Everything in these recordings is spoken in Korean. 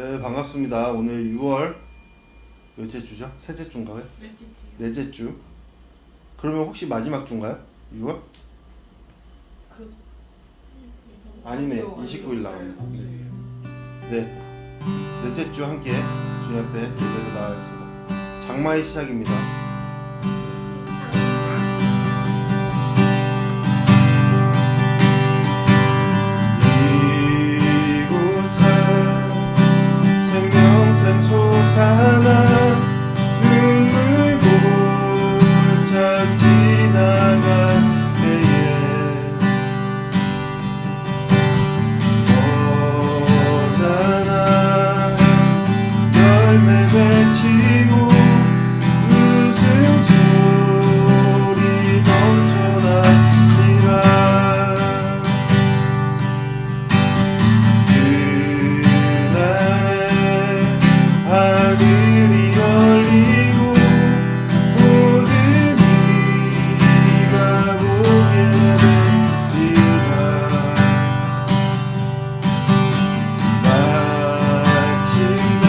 네, 반갑습니다. 오늘 6월 몇째 주죠? 셋째 주인가요? 넷째 주. 그러면 혹시 마지막 주인가요? 6월? 아니네, 29일 나오네. 네, 넷째 주 함께 주님 앞에 예배로 나아가겠습니다. 장마의 시작입니다. 솟아나 눈물 골짝 지나갈 때에 오잖아 열매 맺히고 웃음소리 넘쳐나니라 하늘이 열리고 모든 이가 보게 되리라. 마침내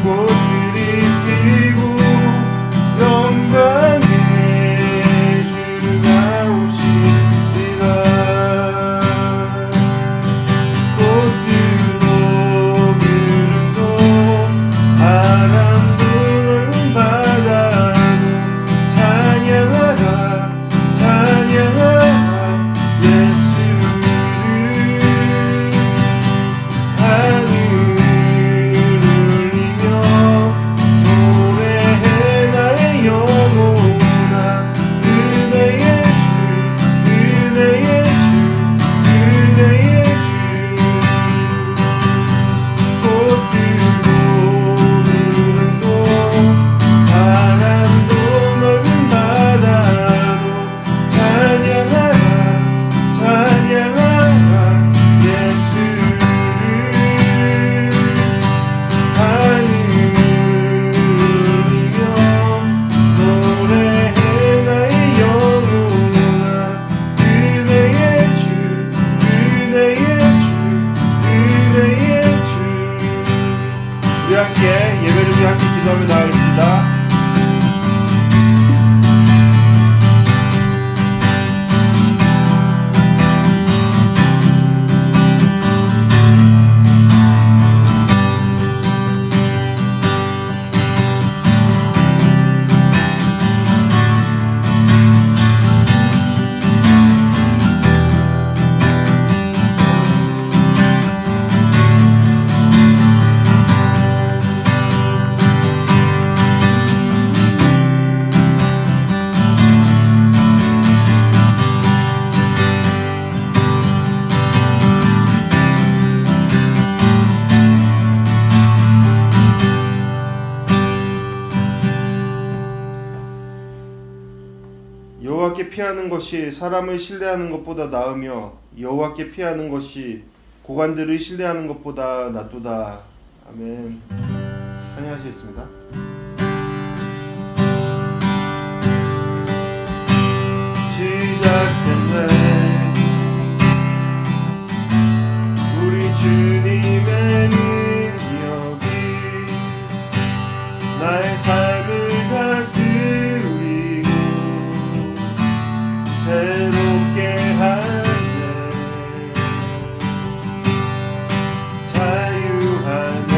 꽃들이 피고 영광의 주가 오시리라. 바람도 넓은 바다도 찬양하라 찬양하라 예수를 하늘을 울리며 노래해 나의 영혼아 은혜의 주 은혜의 주 은혜의 주 꽃들도 바람도 넓은 바다도 찬양하라 찬양하라 예수를 하늘을 울리며 노래해 나의 영혼아 은혜의 주 은혜의 주 은혜의 주. 우리 함께 예배를 위해 함께 기도하며 나가겠습니다. 여호와께 피하는 것이 사람을 신뢰하는 것보다 나으며 여호와께 피하는 것이 고관들을 신뢰하는 것보다 낫도다. 아멘. 찬양하시겠습니다. 시작됐네 우리 주님의 능력이 나의 삶을 다스리고 새롭게 하네 자유하네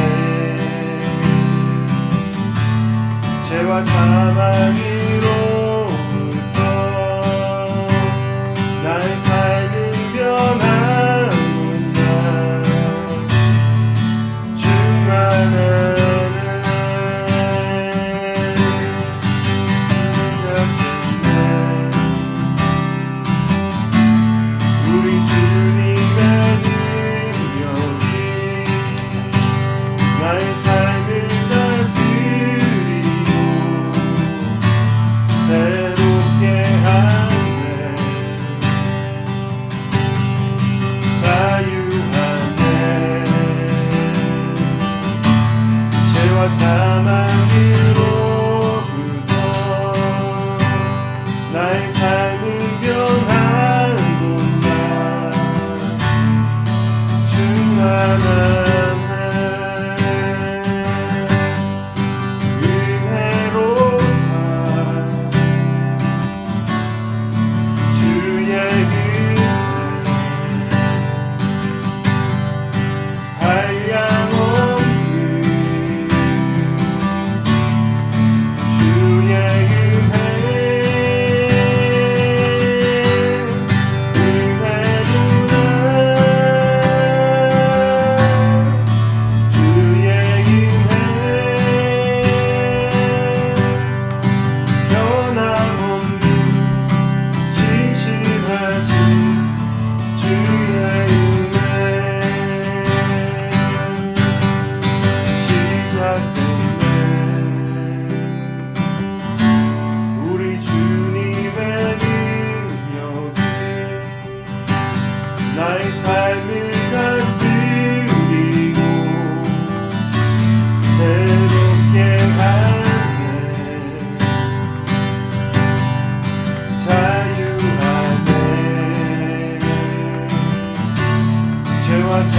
죄와 사망으로부터 나의 삶은 변하는다 충만하네 우리 주님의 능력이 나의 삶을 다스리고 새롭게 하네 자유하네 죄와 사망으로부터 나의 삶은 변하는구나 충만한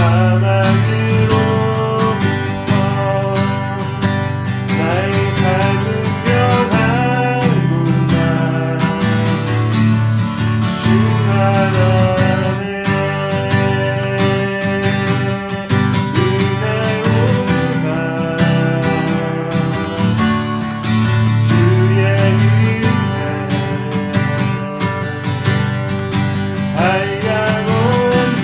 사망으로부터 나의 삶은 변하구나. 주 안에 은혜로다. 주의 은혜 한량없는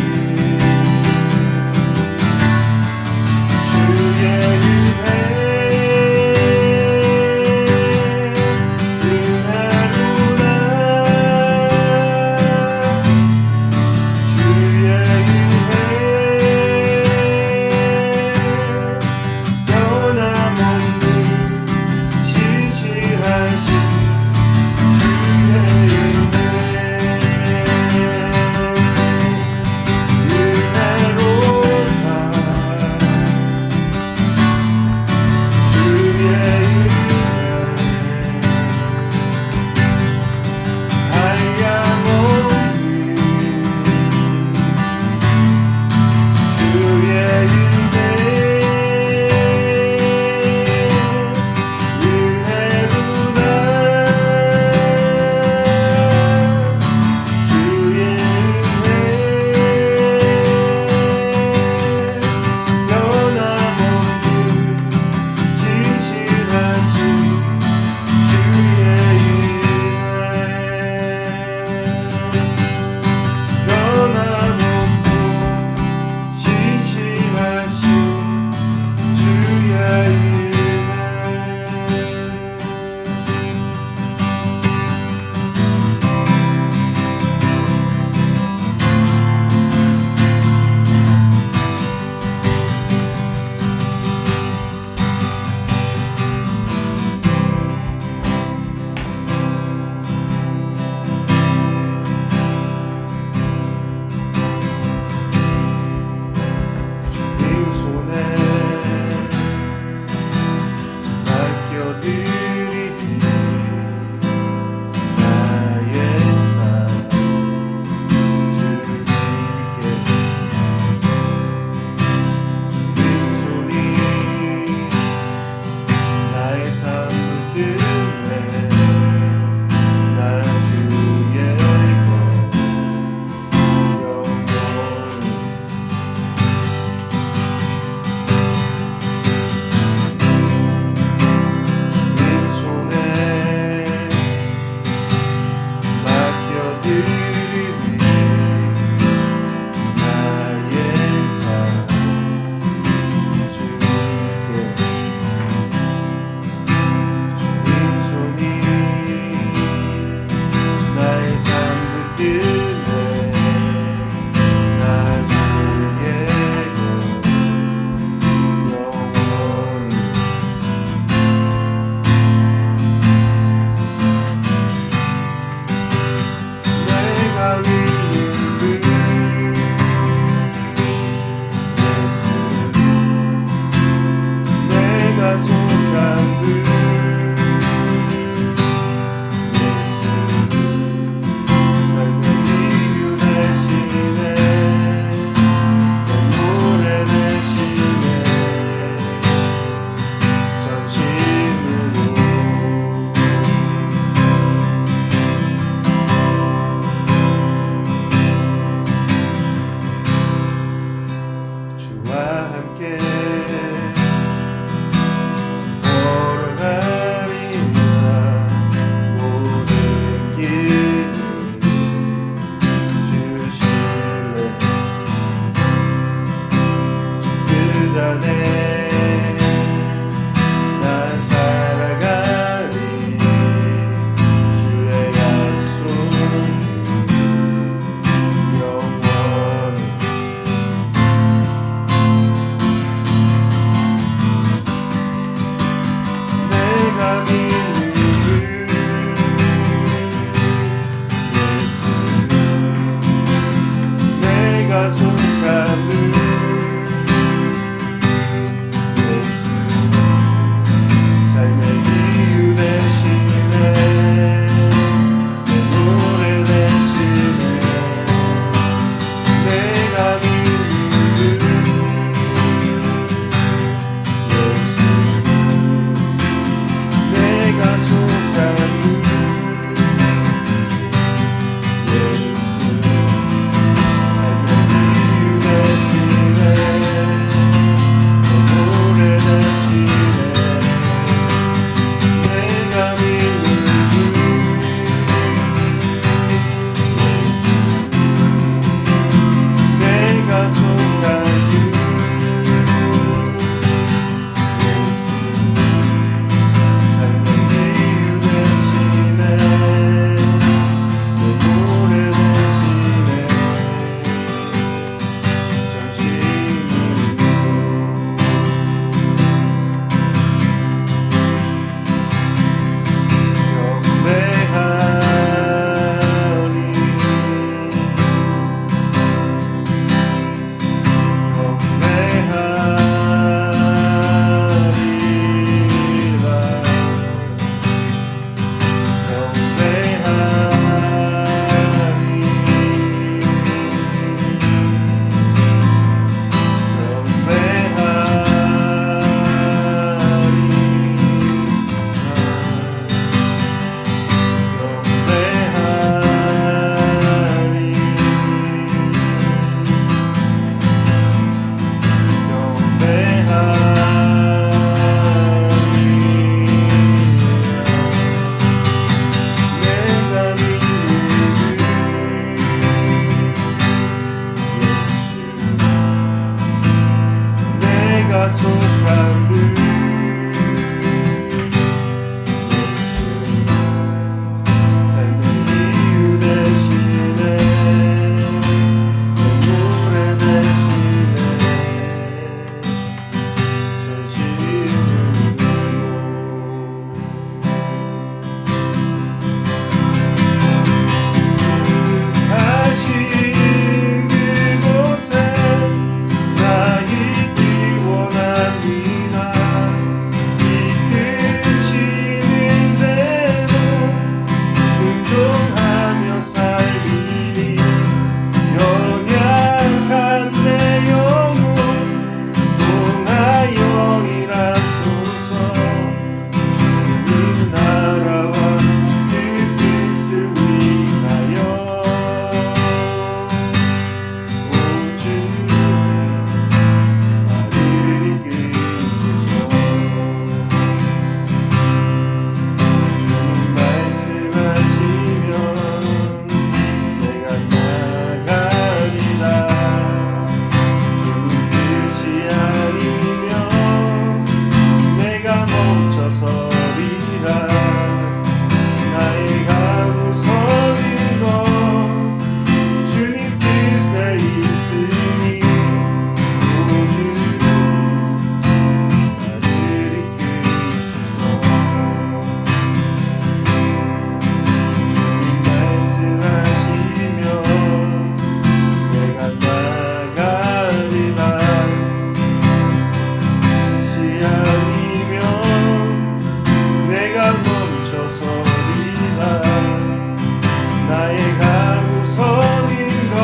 나의 가고 서는 것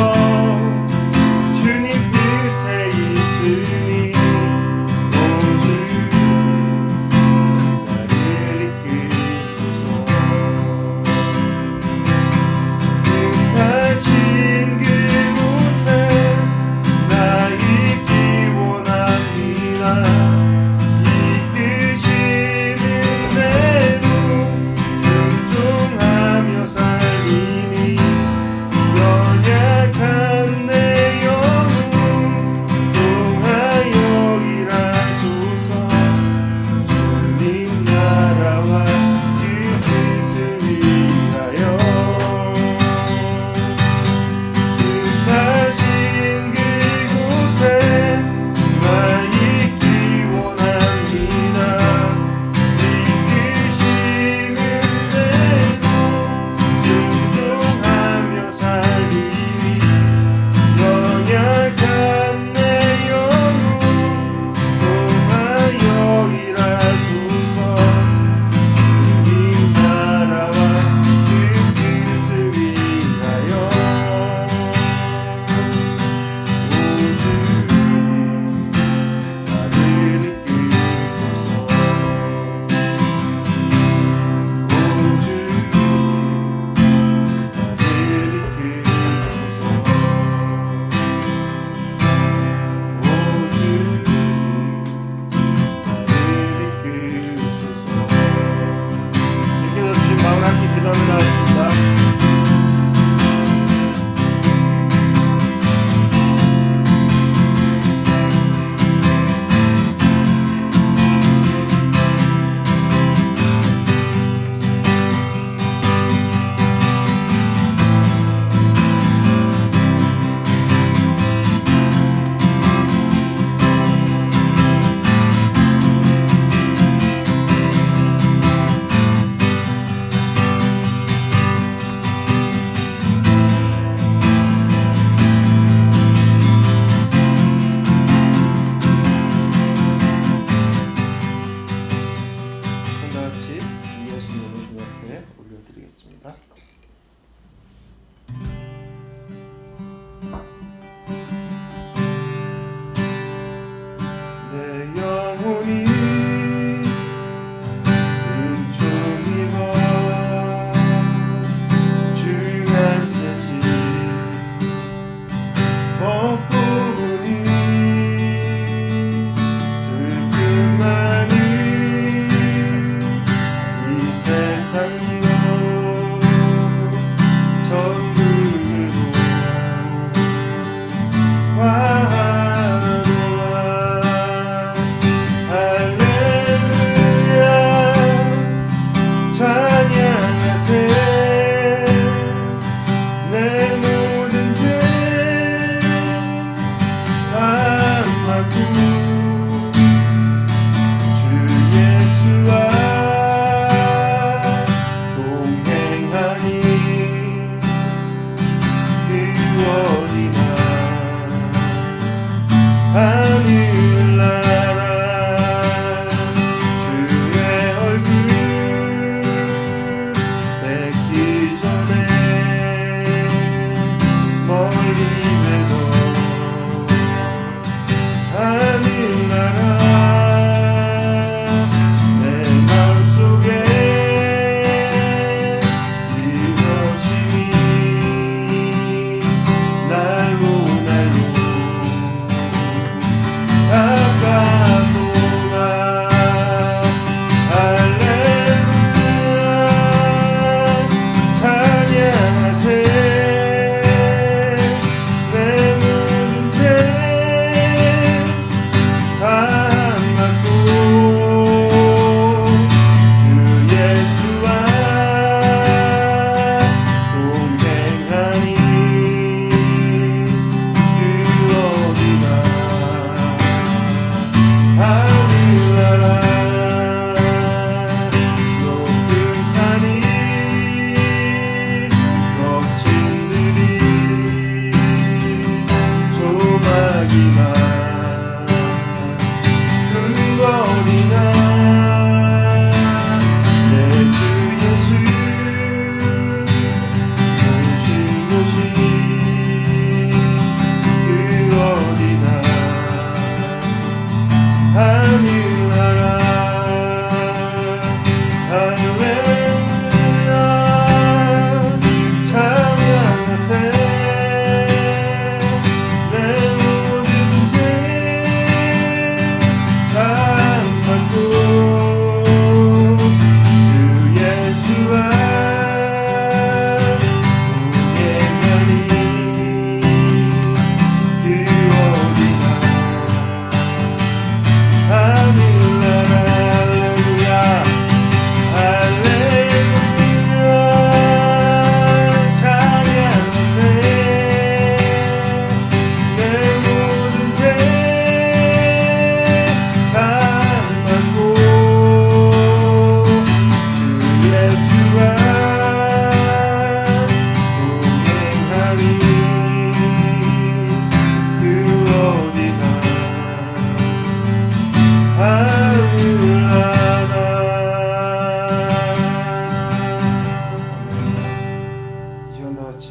주님 뜻에 있으니 오주 나를 이끄소서. 가진 그곳에 나 있기 원합니다. 이끄시는 대로 순종하며 살리니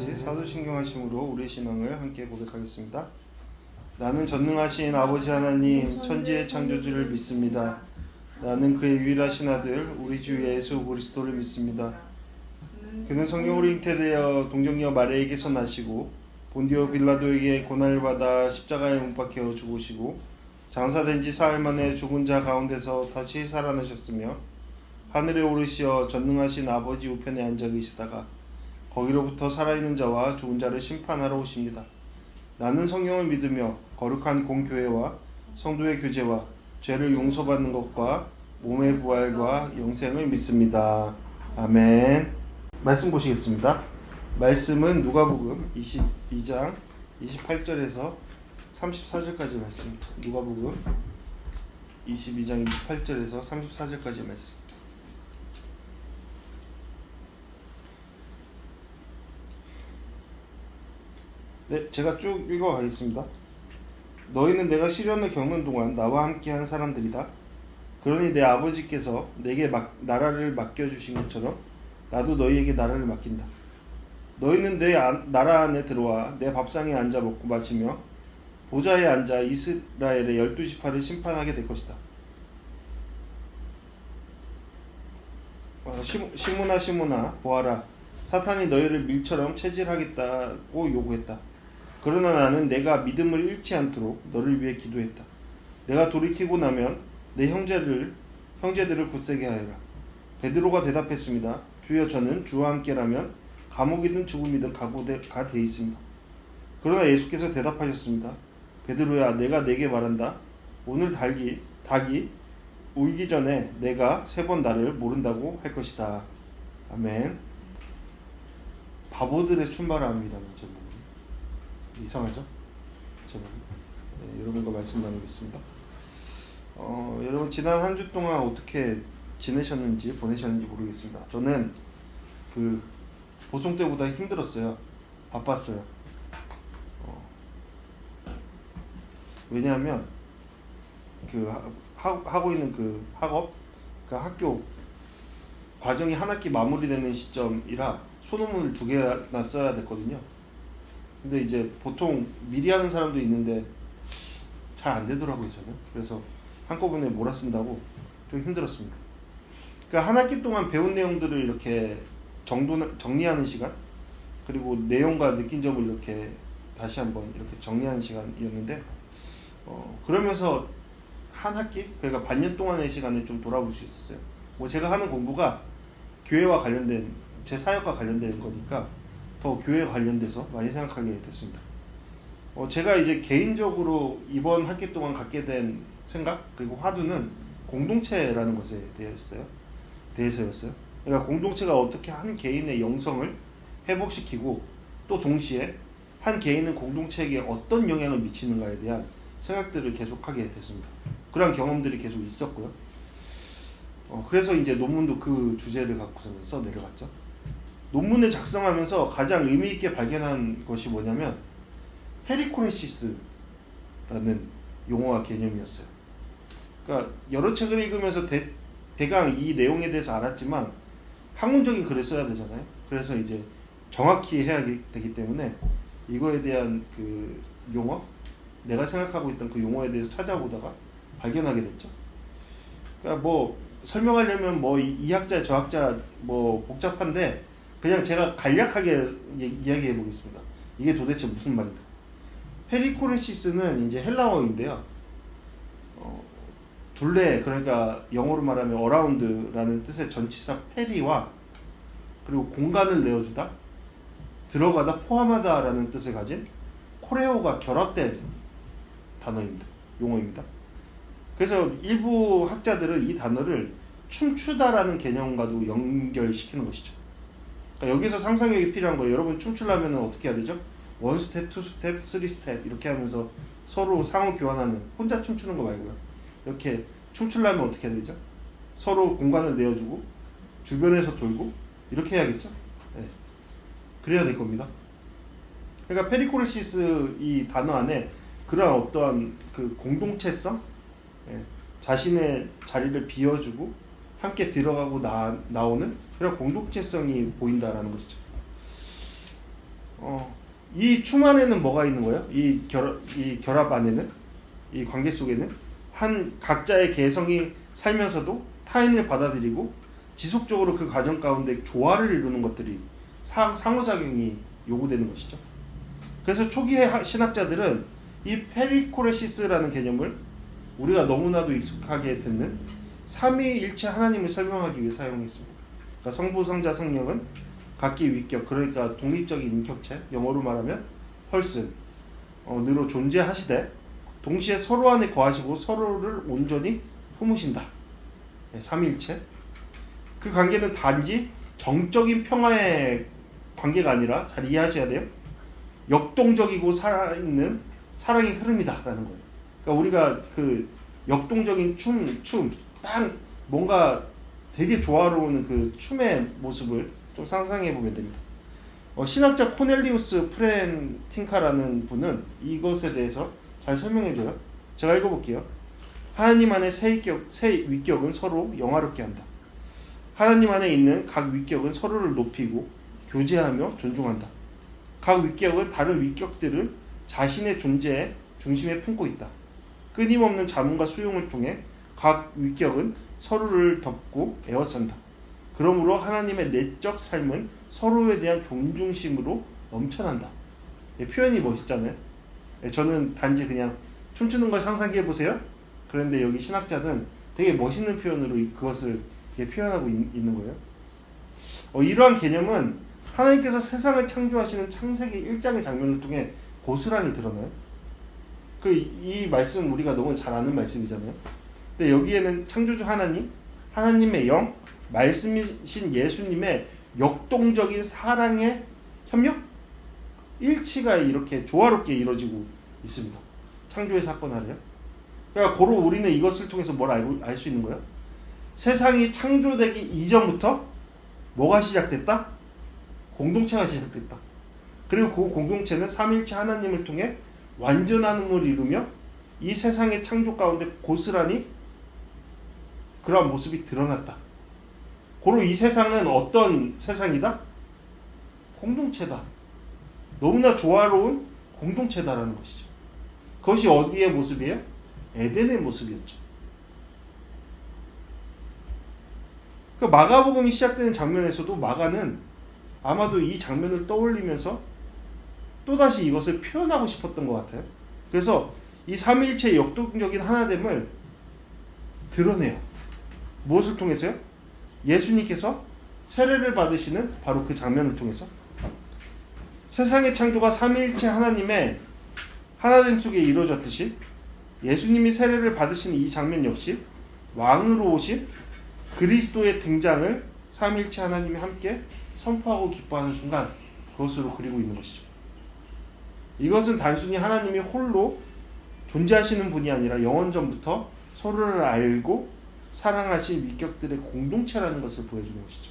같이 사도신경 하심으로 우리 신앙을 함께 고백하겠습니다. 나는 전능하신 아버지 하나님 천지의 창조주를 믿습니다. 나는 그의 유일하신 아들 우리 주 예수 그리스도를 믿습니다. 그는 성령으로 잉태되어 동정녀 마리아에게서 나시고 본디오 빌라도에게 고난을 받아 십자가에 못 박혀 죽으시고 장사된 지 사흘 만에 죽은 자 가운데서 다시 살아나셨으며 하늘에 오르시어 전능하신 아버지 우편에 앉아 계시다가 거기로부터 살아있는 자와 죽은 자를 심판하러 오십니다. 나는 성령을 믿으며 거룩한 공교회와 성도의 교제와 죄를 용서받는 것과 몸의 부활과 영생을 믿습니다. 아멘. 말씀 보시겠습니다. 말씀은 누가복음 22장 28절에서 34절까지 말씀입니다. 누가복음 22장 28절에서 34절까지 말씀. 네, 제가 쭉 읽어가겠습니다. 너희는 내가 시련을 겪는 동안 나와 함께한 사람들이다. 그러니 내 아버지께서 내게 나라를 맡겨주신 것처럼 나도 너희에게 나라를 맡긴다. 너희는 내 나라 안에 들어와 내 밥상에 앉아 먹고 마시며 보좌에 앉아 이스라엘의 12지파를 심판하게 될 것이다. 시므나 시므나 보아라, 사탄이 너희를 밀처럼 체질하겠다고 요구했다. 그러나 나는 내가 믿음을 잃지 않도록 너를 위해 기도했다. 내가 돌이키고 나면 내 형제들을 굳세게 하여라. 베드로가 대답했습니다. 주여, 저는 주와 함께라면 감옥이든 죽음이든 각오가 되어 있습니다. 그러나 예수께서 대답하셨습니다. 베드로야, 내가 네게 말한다. 오늘 닭이 울기 전에 내가 3번 나를 모른다고 할 것이다. 아멘. 바보들의 출발함이라는 제목. 이상하죠? 제목. 네, 여러분과 말씀 나누겠습니다. 여러분 지난 한 주 동안 어떻게 지내셨는지 보내셨는지 모르겠습니다. 저는 보통 때보다 힘들었어요. 바빴어요. 왜냐하면 하고 있는 학업, 학교 과정이 한 학기 마무리되는 시점이라 소논문을 2개나 써야 됐거든요. 근데 이제 보통 미리 하는 사람도 있는데 잘 안 되더라고요, 저는. 그래서 한꺼번에 몰아쓴다고 좀 힘들었습니다. 그러니까 한 학기 동안 배운 내용들을 이렇게 정리하는 시간, 그리고 내용과 느낀 점을 이렇게 다시 한번 이렇게 정리하는 시간이었는데, 그러면서 한 학기, 그러니까 반년 동안의 시간을 좀 돌아볼 수 있었어요. 제가 하는 공부가 교회와 관련된, 제 사역과 관련된 거니까 더 교회에 관련돼서 많이 생각하게 됐습니다. 제가 이제 개인적으로 이번 학기 동안 갖게 된 생각, 그리고 화두는 공동체라는 것에 대해서였어요. 그러니까 공동체가 어떻게 한 개인의 영성을 회복시키고 또 동시에 한 개인은 공동체에게 어떤 영향을 미치는가에 대한 생각들을 계속하게 됐습니다. 그런 경험들이 계속 있었고요. 그래서 이제 논문도 그 주제를 갖고서 써 내려갔죠. 논문을 작성하면서 가장 의미 있게 발견한 것이 뭐냐면 페리코레시스라는 용어와 개념이었어요. 그러니까 여러 책을 읽으면서 대강 이 내용에 대해서 알았지만 학문적인 글을 써야 되잖아요. 그래서 이제 정확히 해야 되기 때문에 이거에 대한 용어, 내가 생각하고 있던 그 용어에 대해서 찾아보다가 발견하게 됐죠. 그러니까 설명하려면 이 학자 저 학자 복잡한데 그냥 제가 간략하게 이야기해 보겠습니다. 이게 도대체 무슨 말인가? 페리코레시스는 이제 헬라어인데요. 둘레, 그러니까 영어로 말하면 어라운드라는 뜻의 전치사 페리와 그리고 공간을 내어주다, 들어가다, 포함하다라는 뜻을 가진 코레오가 결합된 단어입니다. 용어입니다. 그래서 일부 학자들은 이 단어를 춤추다라는 개념과도 연결시키는 것이죠. 그러니까 여기서 상상력이 필요한 거예요. 여러분 춤추려면 어떻게 해야 되죠? 1스텝, 2스텝, 3스텝 이렇게 하면서 서로 상호 교환하는, 혼자 춤추는 거 말고요. 이렇게 춤추려면 어떻게 해야 되죠? 서로 공간을 내어주고 주변에서 돌고 이렇게 해야겠죠? 네. 그래야 될 겁니다. 그러니까 페리코레시스 이 단어 안에 그런 어떠한 공동체성, 자신의 자리를 비워주고 함께 들어가고 나오는 그런 공동체성이 보인다라는 것이죠. 이 춤 안에는 뭐가 있는 거예요? 이 결합 안에는, 이 관계 속에는 한 각자의 개성이 살면서도 타인을 받아들이고 지속적으로 그 과정 가운데 조화를 이루는 것들이 상호작용이 요구되는 것이죠. 그래서 초기의 신학자들은 이 페리코레시스라는 개념을 우리가 너무나도 익숙하게 듣는 삼위일체 하나님을 설명하기 위해 사용했습니다. 그러니까 성부, 성자, 성령은 각기 위격, 그러니까 독립적인 인격체, 영어로 말하면 펄슨, 느로 존재하시되 동시에 서로 안에 거하시고 서로를 온전히 품으신다. 삼위일체. 그 관계는 단지 정적인 평화의 관계가 아니라, 잘 이해하셔야 돼요, 역동적이고 살아있는 사랑의 흐름이다라는 거예요. 그러니까 우리가 그 역동적인 딱 뭔가 되게 조화로운 그 춤의 모습을 좀 상상해 보면 됩니다. 신학자 코넬리우스 프렌팅카라는 분은 이것에 대해서 잘 설명해줘요. 제가 읽어볼게요. 하나님 안에 세 위격은 서로 영화롭게 한다. 하나님 안에 있는 각 위격은 서로를 높이고 교제하며 존중한다. 각 위격은 다른 위격들을 자신의 존재의 중심에 품고 있다. 끊임없는 자문과 수용을 통해 각 위격은 서로를 덮고 에워싼다. 그러므로 하나님의 내적 삶은 서로에 대한 존중심으로 넘쳐난다. 표현이 멋있잖아요. 저는 단지 그냥 춤추는 걸 상상해 보세요. 그런데 여기 신학자는 되게 멋있는 표현으로 그것을 표현하고 있는 거예요. 이러한 개념은 하나님께서 세상을 창조하시는 창세기 1장의 장면을 통해 고스란히 드러나요. 이 말씀 우리가 너무 잘 아는 말씀이잖아요. 근데 여기에는 창조주 하나님의 영, 말씀이신 예수님의 역동적인 사랑의 협력, 일치가 이렇게 조화롭게 이루어지고 있습니다. 창조의 사건 아래요. 그러니까 고로 우리는 이것을 통해서 뭘 알 수 있는 거예요? 세상이 창조되기 이전부터 뭐가 시작됐다? 공동체가 시작됐다. 그리고 그 공동체는 삼일체 하나님을 통해 완전함을 이루며 이 세상의 창조 가운데 고스란히 그러한 모습이 드러났다. 고로 이 세상은 어떤 세상이다? 공동체다. 너무나 조화로운 공동체다라는 것이죠. 그것이 어디의 모습이에요? 에덴의 모습이었죠. 그 마가복음이 시작되는 장면에서도 마가는 아마도 이 장면을 떠올리면서 또다시 이것을 표현하고 싶었던 것 같아요. 그래서 이 삼위일체의 역동적인 하나됨을 드러내요. 무엇을 통해서요? 예수님께서 세례를 받으시는 바로 그 장면을 통해서 세상의 창조가 삼위일체 하나님의 하나됨 속에 이루어졌듯이 예수님이 세례를 받으시는 이 장면 역시 왕으로 오신 그리스도의 등장을 삼위일체 하나님이 함께 선포하고 기뻐하는 순간 그것으로 그리고 있는 것이죠. 이것은 단순히 하나님이 홀로 존재하시는 분이 아니라 영원전부터 서로를 알고 사랑하신 위격들의 공동체라는 것을 보여주는 것이죠.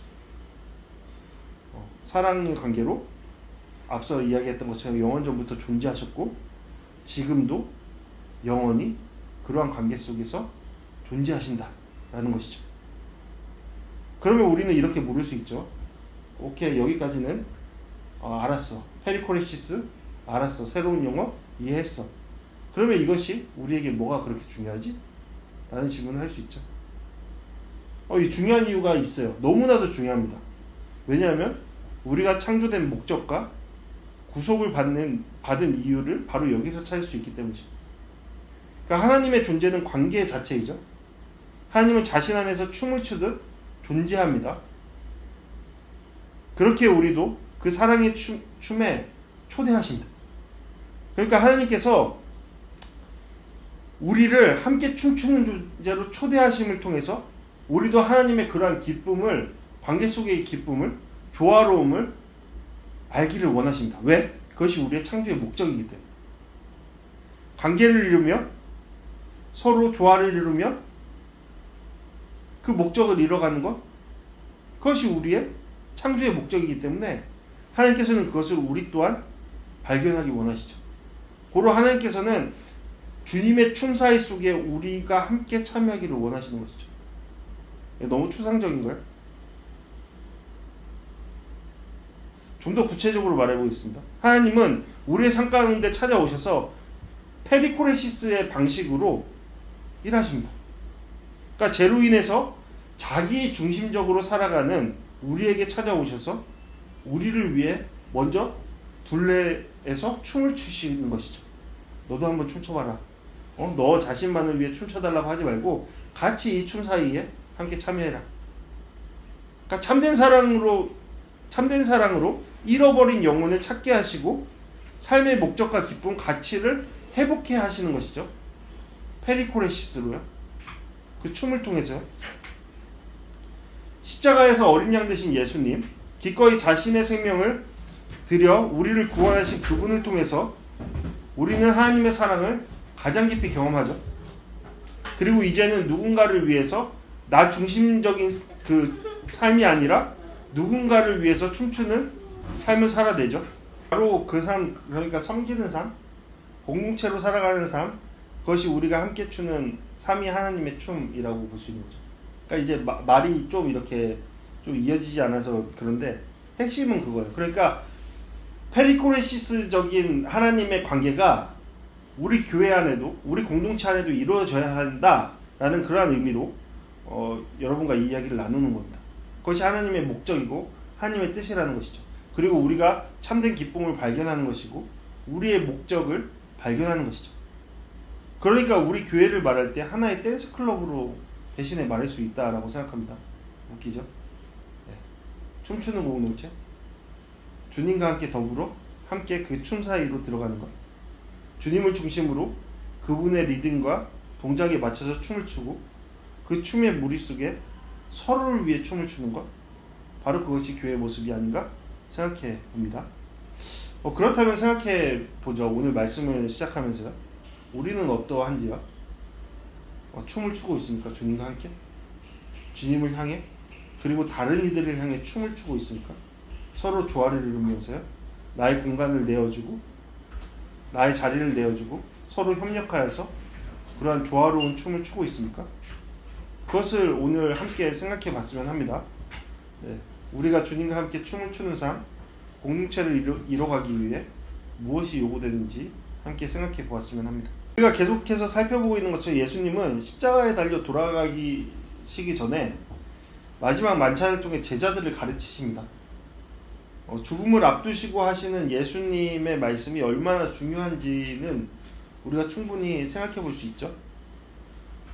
사랑의 관계로 앞서 이야기했던 것처럼 영원전부터 존재하셨고 지금도 영원히 그러한 관계 속에서 존재하신다라는 것이죠. 그러면 우리는 이렇게 물을 수 있죠. 오케이, 여기까지는 알았어. 페리코레시스 알았어. 새로운 용어 이해했어. 그러면 이것이 우리에게 뭐가 그렇게 중요하지? 라는 질문을 할 수 있죠. 이 중요한 이유가 있어요. 너무나도 중요합니다. 왜냐하면 우리가 창조된 목적과 구속을 받은 이유를 바로 여기서 찾을 수 있기 때문이죠. 그러니까 하나님의 존재는 관계 자체이죠. 하나님은 자신 안에서 춤을 추듯 존재합니다. 그렇게 우리도 그 사랑의 춤에 초대하십니다. 그러니까 하나님께서 우리를 함께 춤추는 존재로 초대하심을 통해서 우리도 하나님의 그러한 기쁨을, 관계 속의 기쁨을, 조화로움을 알기를 원하십니다. 왜? 그것이 우리의 창조의 목적이기 때문에. 관계를 이루며 서로 조화를 이루며 그 목적을 이뤄가는 것, 그것이 우리의 창조의 목적이기 때문에 하나님께서는 그것을 우리 또한 발견하기 원하시죠. 고로 하나님께서는 주님의 춤사위 속에 우리가 함께 참여하기를 원하시는 것이죠. 너무 추상적인가요? 좀 더 구체적으로 말해보겠습니다. 하나님은 우리의 삶 가운데 찾아오셔서 페리코레시스의 방식으로 일하십니다. 그러니까 죄로 인해서 자기 중심적으로 살아가는 우리에게 찾아오셔서 우리를 위해 먼저 둘레에서 춤을 추시는 것이죠. 너도 한번 춤춰봐라. 너 자신만을 위해 춤춰달라고 하지 말고 같이 이 춤 사이에 함께 참여해라. 그러니까 참된 사랑으로 잃어버린 영혼을 찾게 하시고 삶의 목적과 기쁨, 가치를 회복해 하시는 것이죠. 페리코레시스로요. 그 춤을 통해서요. 십자가에서 어린 양 되신 예수님, 기꺼이 자신의 생명을 들여 우리를 구원하신 그분을 통해서 우리는 하나님의 사랑을 가장 깊이 경험하죠. 그리고 이제는 누군가를 위해서 나 중심적인 그 삶이 아니라 누군가를 위해서 춤추는 삶을 살아내죠. 바로 그 삶, 그러니까 섬기는 삶, 공동체로 살아가는 삶, 그것이 우리가 함께 추는 삼위 하나님의 춤이라고 볼 수 있는 거죠. 그러니까 이제 말이 좀 이렇게 좀 이어지지 않아서 그런데 핵심은 그거예요. 그러니까 페리코레시스적인 하나님의 관계가 우리 교회 안에도, 우리 공동체 안에도 이루어져야 한다라는 그러한 의미로 여러분과 이 이야기를 나누는 겁니다. 그것이 하나님의 목적이고 하나님의 뜻이라는 것이죠. 그리고 우리가 참된 기쁨을 발견하는 것이고 우리의 목적을 발견하는 것이죠. 그러니까 우리 교회를 말할 때 하나의 댄스 클럽으로 대신에 말할 수 있다라고 생각합니다. 웃기죠? 네. 춤추는 공동체, 주님과 함께 더불어 함께 그 춤 사이로 들어가는 것, 주님을 중심으로 그분의 리듬과 동작에 맞춰서 춤을 추고 그 춤의 무리 속에 서로를 위해 춤을 추는 것, 바로 그것이 교회의 모습이 아닌가 생각해 봅니다. 그렇다면 생각해 보죠. 오늘 말씀을 시작하면서요. 우리는 어떠한지요? 춤을 추고 있습니까? 주님과 함께? 주님을 향해? 그리고 다른 이들을 향해 춤을 추고 있습니까? 서로 조화를 이루면서요. 나의 공간을 내어주고 나의 자리를 내어주고 서로 협력하여서 그러한 조화로운 춤을 추고 있습니까? 그것을 오늘 함께 생각해 봤으면 합니다. 네. 우리가 주님과 함께 춤을 추는 삶, 공동체를 이뤄가기 위해 무엇이 요구되는지 함께 생각해 보았으면 합니다. 우리가 계속해서 살펴보고 있는 것처럼 예수님은 십자가에 달려 돌아가시기 전에 마지막 만찬을 통해 제자들을 가르치십니다. 죽음을 앞두시고 하시는 예수님의 말씀이 얼마나 중요한지는 우리가 충분히 생각해 볼 수 있죠.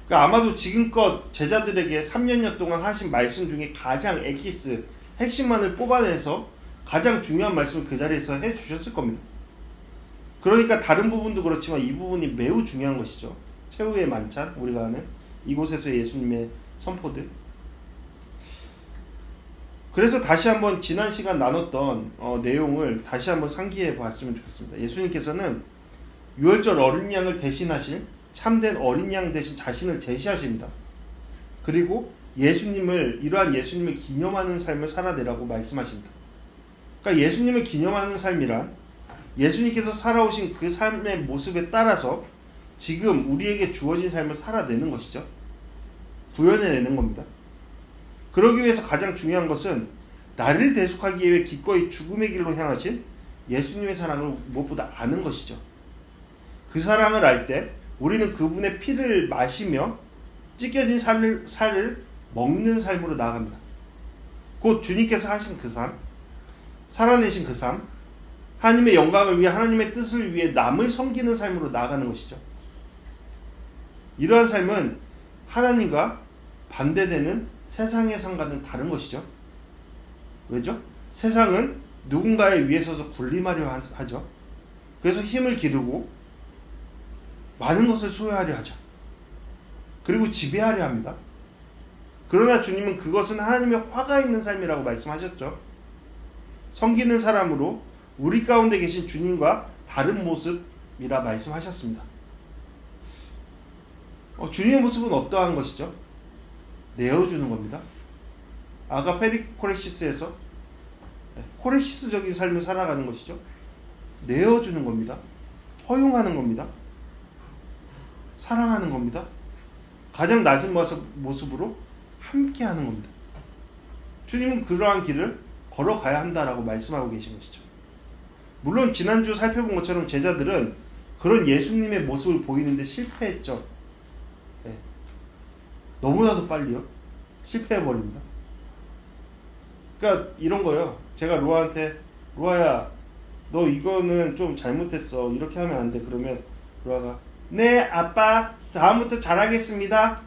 그러니까 아마도 지금껏 제자들에게 3년여 동안 하신 말씀 중에 가장 엑기스, 핵심만을 뽑아내서 가장 중요한 말씀을 그 자리에서 해주셨을 겁니다. 그러니까 다른 부분도 그렇지만 이 부분이 매우 중요한 것이죠. 최후의 만찬, 우리가 아는 이곳에서 예수님의 선포들. 그래서 다시 한번 지난 시간 나눴던 내용을 다시 한번 상기해 봤으면 좋겠습니다. 예수님께서는 유월절 어린 양을 대신하실 참된 어린 양 대신 자신을 제시하십니다. 그리고 이러한 예수님을 기념하는 삶을 살아내라고 말씀하십니다. 그러니까 예수님을 기념하는 삶이란 예수님께서 살아오신 그 삶의 모습에 따라서 지금 우리에게 주어진 삶을 살아내는 것이죠. 구현해내는 겁니다. 그러기 위해서 가장 중요한 것은 나를 대속하기 위해 기꺼이 죽음의 길로 향하신 예수님의 사랑을 무엇보다 아는 것이죠. 그 사랑을 알 때 우리는 그분의 피를 마시며 찢겨진 살을 먹는 삶으로 나아갑니다. 곧 주님께서 하신 그 삶, 살아내신 그 삶, 하나님의 영광을 위해 하나님의 뜻을 위해 남을 섬기는 삶으로 나아가는 것이죠. 이러한 삶은 하나님과 반대되는 세상의 삶과는 다른 것이죠. 왜죠? 세상은 누군가의 위에 서서 군림하려 하죠. 그래서 힘을 기르고 많은 것을 소유하려 하죠. 그리고 지배하려 합니다. 그러나 주님은 그것은 하나님의 화가 있는 삶이라고 말씀하셨죠. 섬기는 사람으로 우리 가운데 계신 주님과 다른 모습이라 말씀하셨습니다. 주님의 모습은 어떠한 것이죠? 내어주는 겁니다. 아가 페리코레시스에서 코레시스적인 삶을 살아가는 것이죠. 내어주는 겁니다. 허용하는 겁니다. 사랑하는 겁니다. 가장 낮은 모습으로 함께하는 겁니다. 주님은 그러한 길을 걸어가야 한다라고 말씀하고 계신 것이죠. 물론 지난주 살펴본 것처럼 제자들은 그런 예수님의 모습을 보이는데 실패했죠. 네. 너무나도 빨리요. 실패해버립니다. 그러니까 이런 거요. 제가 로아한테 로아야 너 이거는 좀 잘못했어. 이렇게 하면 안 돼. 그러면 로아가 네 아빠 다음부터 잘하겠습니다.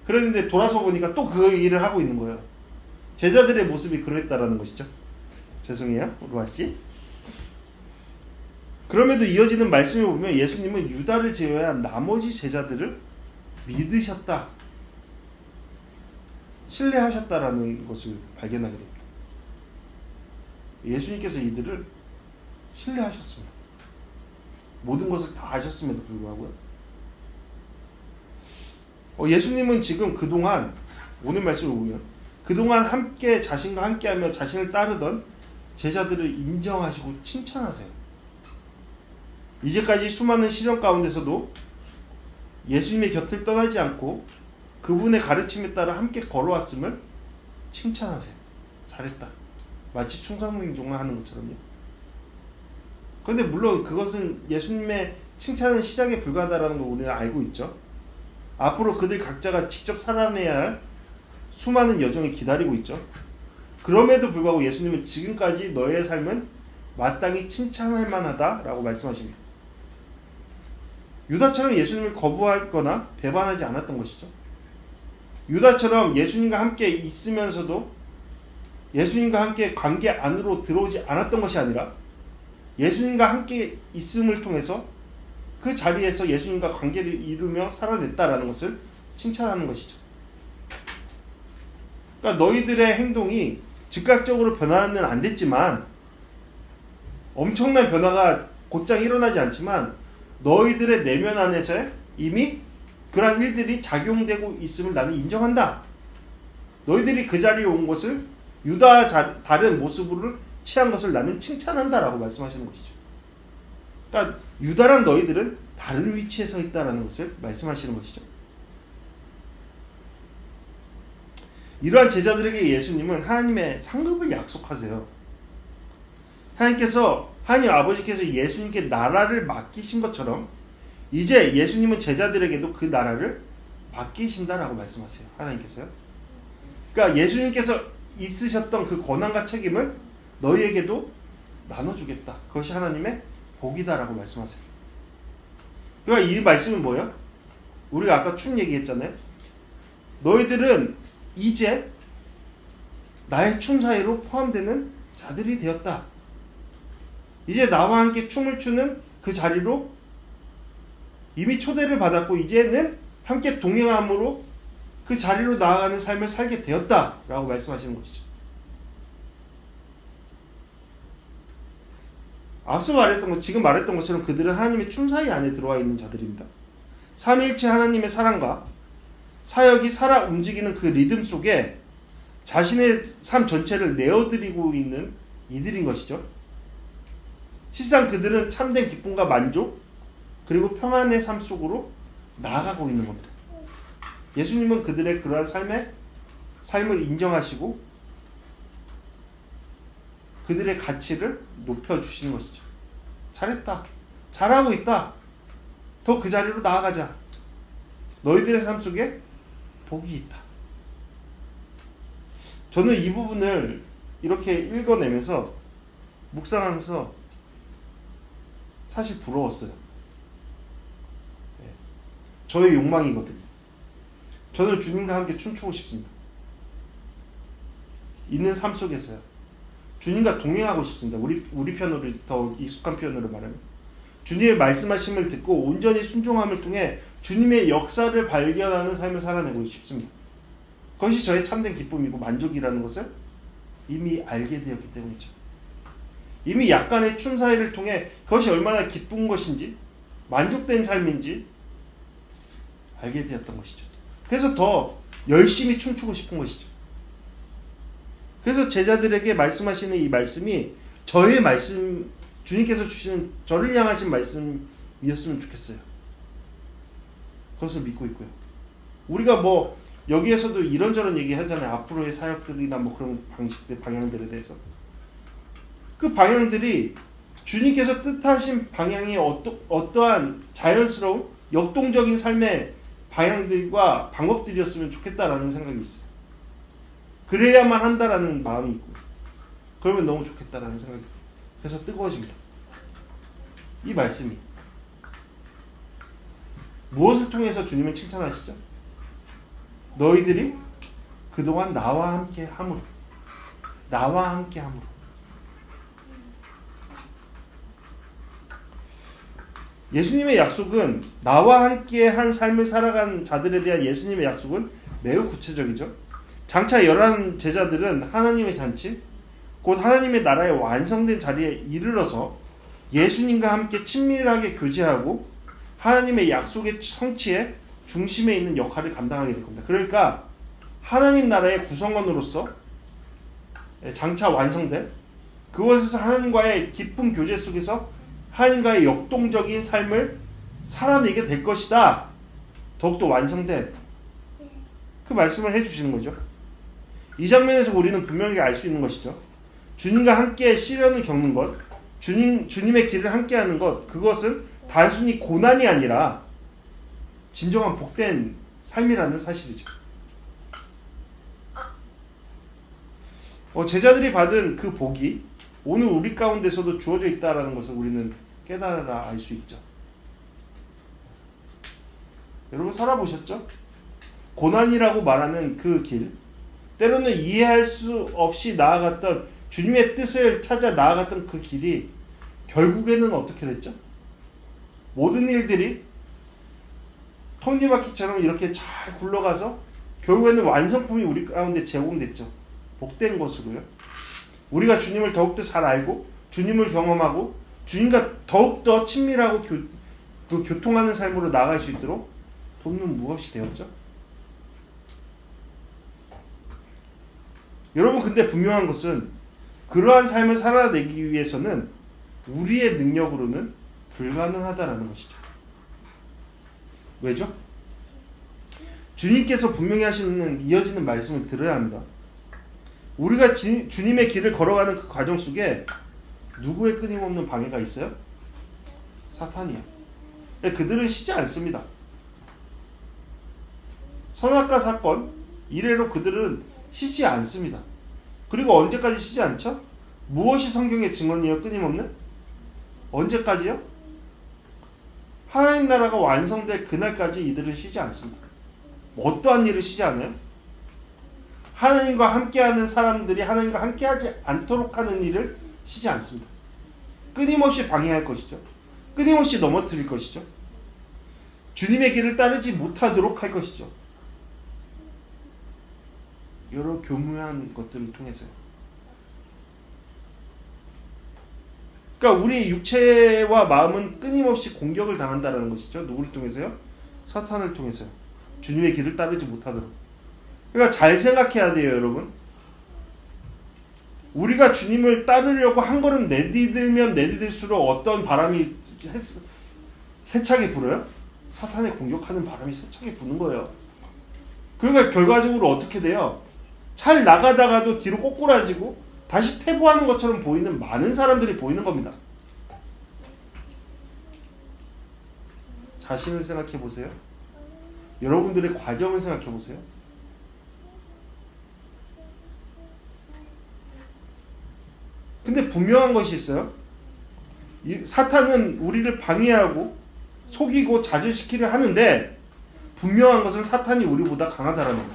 그랬는데 돌아서 보니까 또 그 일을 하고 있는 거예요. 제자들의 모습이 그랬다라는 것이죠. 죄송해요 로아씨. 그럼에도 이어지는 말씀을 보면 예수님은 유다를 제외한 나머지 제자들을 믿으셨다, 신뢰하셨다라는 것을 발견하게 됩니다. 예수님께서 이들을 신뢰하셨습니다. 모든 것을 다 아셨음에도 불구하고요. 예수님은 지금 그동안 오늘 말씀을 보면 그동안 함께 자신과 함께하며 자신을 따르던 제자들을 인정하시고 칭찬하세요. 이제까지 수많은 시련 가운데서도 예수님의 곁을 떠나지 않고 그분의 가르침에 따라 함께 걸어왔음을 칭찬하세요. 잘했다. 마치 충성맹종만 하는 것처럼요. 그런데 물론 그것은 예수님의 칭찬은 시작에 불과하다는 걸 우리는 알고 있죠. 앞으로 그들 각자가 직접 살아내야 할 수많은 여정이 기다리고 있죠. 그럼에도 불구하고 예수님은 지금까지 너의 삶은 마땅히 칭찬할 만하다라고 말씀하십니다. 유다처럼 예수님을 거부하거나 배반하지 않았던 것이죠. 유다처럼 예수님과 함께 있으면서도 예수님과 함께 관계 안으로 들어오지 않았던 것이 아니라 예수님과 함께 있음을 통해서 그 자리에서 예수님과 관계를 이루며 살아냈다라는 것을 칭찬하는 것이죠. 그러니까 너희들의 행동이 즉각적으로 변화는 안 됐지만, 엄청난 변화가 곧장 일어나지 않지만 너희들의 내면 안에서 이미 그러한 일들이 작용되고 있음을 나는 인정한다. 너희들이 그 자리에 온 것을 유다와 다른 모습을 취한 것을 나는 칭찬한다라고 말씀하시는 것이죠. 그러니까 유다랑 너희들은 다른 위치에 서 있다라는 것을 말씀하시는 것이죠. 이러한 제자들에게 예수님은 하나님의 상급을 약속하세요. 하나님 아버지께서 예수님께 나라를 맡기신 것처럼 이제 예수님은 제자들에게도 그 나라를 맡기신다라고 말씀하세요. 하나님께서요. 그러니까 예수님께서 있으셨던 그 권한과 책임을 너희에게도 나눠주겠다. 그것이 하나님의 복이다라고 말씀하세요. 그러니까 이 말씀은 뭐예요? 우리가 아까 춤 얘기했잖아요. 너희들은 이제 나의 춤 사이로 포함되는 자들이 되었다. 이제 나와 함께 춤을 추는 그 자리로 이미 초대를 받았고 이제는 함께 동행함으로 그 자리로 나아가는 삶을 살게 되었다라고 말씀하시는 것이죠. 앞서 지금 말했던 것처럼 그들은 하나님의 춤 사이 안에 들어와 있는 자들입니다. 삼위일체 하나님의 사랑과 사역이 살아 움직이는 그 리듬 속에 자신의 삶 전체를 내어드리고 있는 이들인 것이죠. 실상 그들은 참된 기쁨과 만족 그리고 평안의 삶 속으로 나아가고 있는 겁니다. 예수님은 그들의 그러한 삶을 인정하시고 그들의 가치를 높여주시는 것이죠. 잘했다. 잘하고 있다. 더 그 자리로 나아가자. 너희들의 삶 속에 복이 있다. 저는 이 부분을 이렇게 읽어내면서 묵상하면서 사실 부러웠어요. 저의 욕망이거든요. 저는 주님과 함께 춤추고 싶습니다. 있는 삶 속에서요. 주님과 동행하고 싶습니다. 우리 편으로 더 익숙한 표현으로 말하면 주님의 말씀하심을 듣고 온전히 순종함을 통해 주님의 역사를 발견하는 삶을 살아내고 싶습니다. 그것이 저의 참된 기쁨이고 만족이라는 것을 이미 알게 되었기 때문이죠. 이미 약간의 춤 사이를 통해 그것이 얼마나 기쁜 것인지 만족된 삶인지 알게 되었던 것이죠. 그래서 더 열심히 춤추고 싶은 것이죠. 그래서 제자들에게 말씀하시는 이 말씀이 저의 말씀, 주님께서 주시는 저를 향하신 말씀이었으면 좋겠어요. 그것을 믿고 있고요. 우리가 여기에서도 이런저런 얘기 하잖아요. 앞으로의 사역들이나 그런 방식들, 방향들에 대해서. 그 방향들이 주님께서 뜻하신 방향이 어떠한 자연스러운 역동적인 삶의 방향들과 방법들이었으면 좋겠다라는 생각이 있어요. 그래야만 한다라는 마음이 있고, 그러면 너무 좋겠다라는 생각이 있고, 그래서 뜨거워집니다. 이 말씀이 무엇을 통해서 주님은 칭찬하시죠? 너희들이 그동안 나와 함께 함으로, 나와 함께 함으로. 예수님의 약속은, 나와 함께 한 삶을 살아간 자들에 대한 예수님의 약속은 매우 구체적이죠. 장차 11 제자들은 하나님의 잔치, 곧 하나님의 나라의 완성된 자리에 이르러서 예수님과 함께 친밀하게 교제하고 하나님의 약속의 성취에 중심에 있는 역할을 감당하게 될 겁니다. 그러니까 하나님 나라의 구성원으로서 장차 완성된 그곳에서 하나님과의 깊은 교제 속에서 하나님과의 역동적인 삶을 살아내게 될 것이다. 더욱더 완성된 그 말씀을 해주시는 거죠. 이 장면에서 우리는 분명히 알 수 있는 것이죠. 주님과 함께 시련을 겪는 것, 주님의 길을 함께하는 것, 그것은 단순히 고난이 아니라 진정한 복된 삶이라는 사실이죠. 제자들이 받은 그 복이 오늘 우리 가운데서도 주어져 있다는 것을 우리는 깨달아 알 수 있죠. 여러분 살아보셨죠? 고난이라고 말하는 그 길, 때로는 이해할 수 없이 나아갔던 주님의 뜻을 찾아 나아갔던 그 길이 결국에는 어떻게 됐죠? 모든 일들이 톱니바퀴처럼 이렇게 잘 굴러가서 결국에는 완성품이 우리 가운데 제공됐죠. 복된 것으로요. 우리가 주님을 더욱더 잘 알고 주님을 경험하고 주님과 더욱더 친밀하고 교통하는 삶으로 나아갈 수 있도록 돕는 무엇이 되었죠? 여러분, 근데 분명한 것은 그러한 삶을 살아내기 위해서는 우리의 능력으로는 불가능하다라는 것이죠. 왜죠? 주님께서 분명히 하시는 이어지는 말씀을 들어야 합니다. 우리가 주님의 길을 걸어가는 그 과정 속에 누구의 끊임없는 방해가 있어요? 사탄이요. 그들은 쉬지 않습니다. 선악과 사건, 이래로 그들은 쉬지 않습니다. 그리고 언제까지 쉬지 않죠? 무엇이 성경의 증언이요? 끊임없는? 언제까지요? 하나님 나라가 완성될 그날까지 이들은 쉬지 않습니다. 어떠한 일을 쉬지 않아요? 하나님과 함께하는 사람들이 하나님과 함께하지 않도록 하는 일을 쉬지 않습니다. 끊임없이 방해할 것이죠. 끊임없이 넘어뜨릴 것이죠. 주님의 길을 따르지 못하도록 할 것이죠. 여러 교묘한 것들을 통해서요. 그러니까 우리 육체와 마음은 끊임없이 공격을 당한다는 것이죠. 누구를 통해서요? 사탄을 통해서요. 주님의 길을 따르지 못하도록. 그러니까 잘 생각해야 돼요, 여러분. 우리가 주님을 따르려고 한 걸음 내디들면 내디딜수록 어떤 바람이 세차게 불어요? 사탄의 공격하는 바람이 세차게 부는 거예요. 그러니까 결과적으로 어떻게 돼요? 잘 나가다가도 뒤로 꼬꾸라지고 다시 퇴보하는 것처럼 보이는 많은 사람들이 보이는 겁니다. 자신을 생각해 보세요. 여러분들의 과정을 생각해 보세요. 근데 분명한 것이 있어요. 사탄은 우리를 방해하고 속이고 좌절시키려 하는데 분명한 것은 사탄이 우리보다 강하다라는 거예요.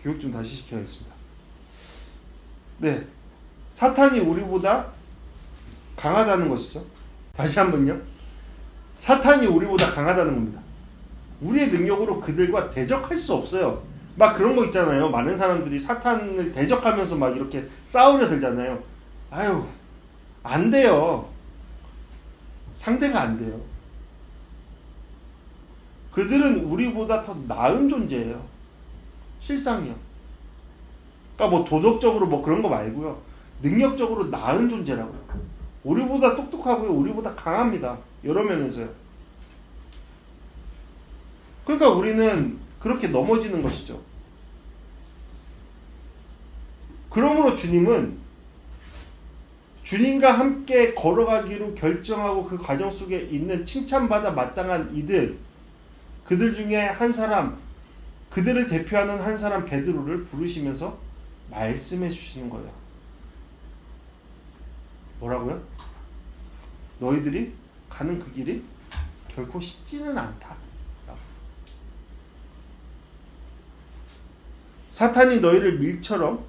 교육 좀 다시 시켜야겠습니다. 네, 사탄이 우리보다 강하다는 것이죠. 다시 한번요. 사탄이 우리보다 강하다는 겁니다. 우리의 능력으로 그들과 대적할 수 없어요. 막 그런 거 있잖아요. 많은 사람들이 사탄을 대적하면서 막 이렇게 싸우려 들잖아요. 아유, 안 돼요. 상대가 안 돼요. 그들은 우리보다 더 나은 존재예요. 실상이요. 그러니까 뭐 도덕적으로 뭐 그런 거 말고요. 능력적으로 나은 존재라고요. 우리보다 똑똑하고요. 우리보다 강합니다. 여러 면에서요. 그러니까 우리는 그렇게 넘어지는 것이죠. 그러므로 주님은 주님과 함께 걸어가기로 결정하고 그 과정 속에 있는 칭찬받아 마땅한 이들, 그들 중에 한 사람, 그들을 대표하는 한 사람 베드로를 부르시면서 말씀해 주시는 거예요. 뭐라고요? 너희들이 가는 그 길이 결코 쉽지는 않다. 사탄이 너희를 밀처럼